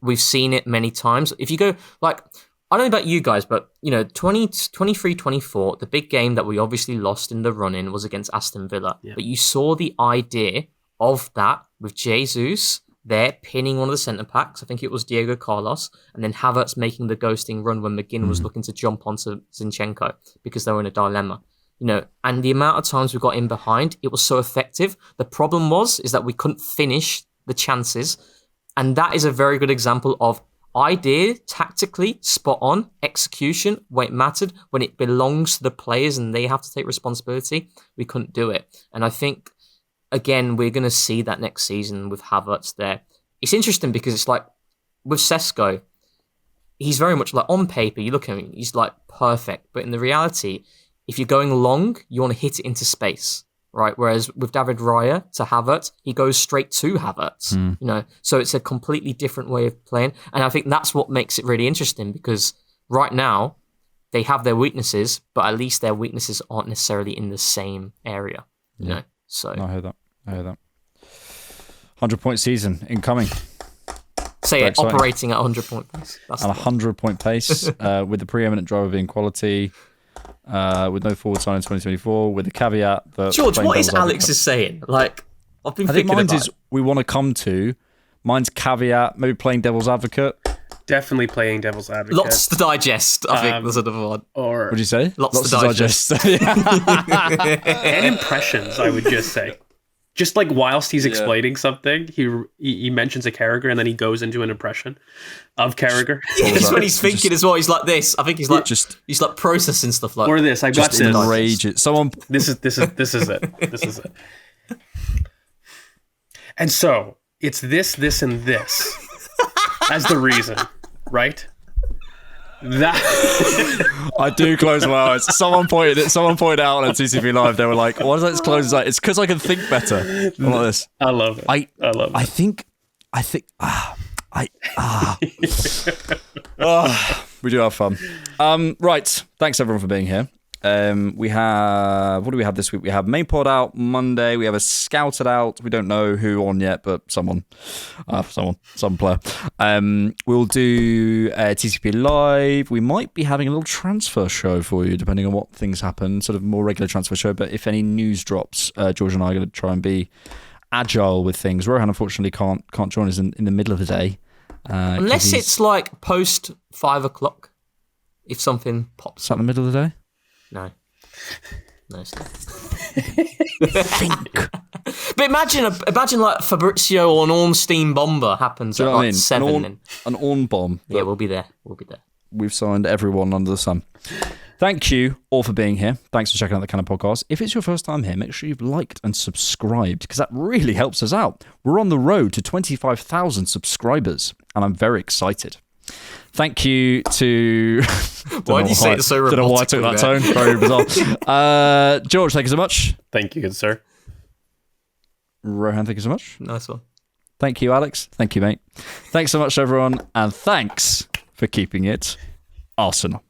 We've seen it many times. If you go, like, I don't know about you guys, but, 23-24, the big game that we obviously lost in the run-in was against Aston Villa. Yeah. But you saw the idea of that with Jesus there pinning one of the centre-backs. I think it was Diego Carlos, and then Havertz making the ghosting run when McGinn was looking to jump onto Zinchenko because they were in a dilemma. And the amount of times we got in behind, it was so effective. The problem is that we couldn't finish the chances. And that is a very good example of idea, tactically, spot on, execution, when it mattered, when it belongs to the players and they have to take responsibility, we couldn't do it. And I think, again, we're going to see that next season with Havertz there. It's interesting because it's like, with Šeško, he's very much like, on paper, you look at him, he's like perfect. But in the reality, if you're going long, you want to hit it into space, right? Whereas with David Raya to Havertz, he goes straight to Havertz, So it's a completely different way of playing. And I think that's what makes it really interesting, because right now, they have their weaknesses, but at least their weaknesses aren't necessarily in the same area, you know? So I heard that. 100-point season incoming. So yeah, operating at 100-point pace. That's 100-point pace with the preeminent driver being quality, with no forward sign in 2024, with the caveat that... George, what is Alex is saying? Like, I've been thinking about it. Mine's is we want to come to. Mine's caveat, maybe playing devil's advocate. Definitely playing devil's advocate. Lots to digest, I think there's another one. Or what'd you say? Lots to digest. And impressions, I would just say. Just like whilst he's explaining something, he mentions a character and then he goes into an impression of character. Just when he's thinking as well, he's like this. I think he's like he's like processing stuff like. Or this. I got this. Enrage it. Someone. This is it. This is it. And so it's this, and this as the reason, right? That I do close my eyes. Someone pointed out on TCP Live. They were like, "Why does that close his eyes?" It's because I can think better. I'm like this. I love it. I love it. I think. We do have fun. Right. Thanks everyone for being here. We have, what do we have this week? We have main pod out Monday. We have a scouted out. We don't know who on yet, but some player. We'll do TCP Live. We might be having a little transfer show for you, depending on what things happen. Sort of more regular transfer show. But if any news drops, George and I are going to try and be agile with things. Rohan unfortunately can't join us in the middle of the day. Unless it's like post 5 o'clock, if something pops up in the middle of the day. No, it's not. But imagine like Fabrizio or an Ornstein bomber happens at like 7. An Orn bomb. Yeah, we'll be there. We've signed everyone under the sun. Thank you all for being here. Thanks for checking out the Cannon Podcast. If it's your first time here, make sure you've liked and subscribed because that really helps us out. We're on the road to 25,000 subscribers and I'm very excited. Thank you to... Why do you say it so robotically? I don't know why I took that tone. Very bizarre. George, thank you so much. Thank you, good sir. Rohan, thank you so much. Nice one. Thank you, Alex. Thank you, mate. Thanks so much, everyone. And thanks for keeping it Arsenal.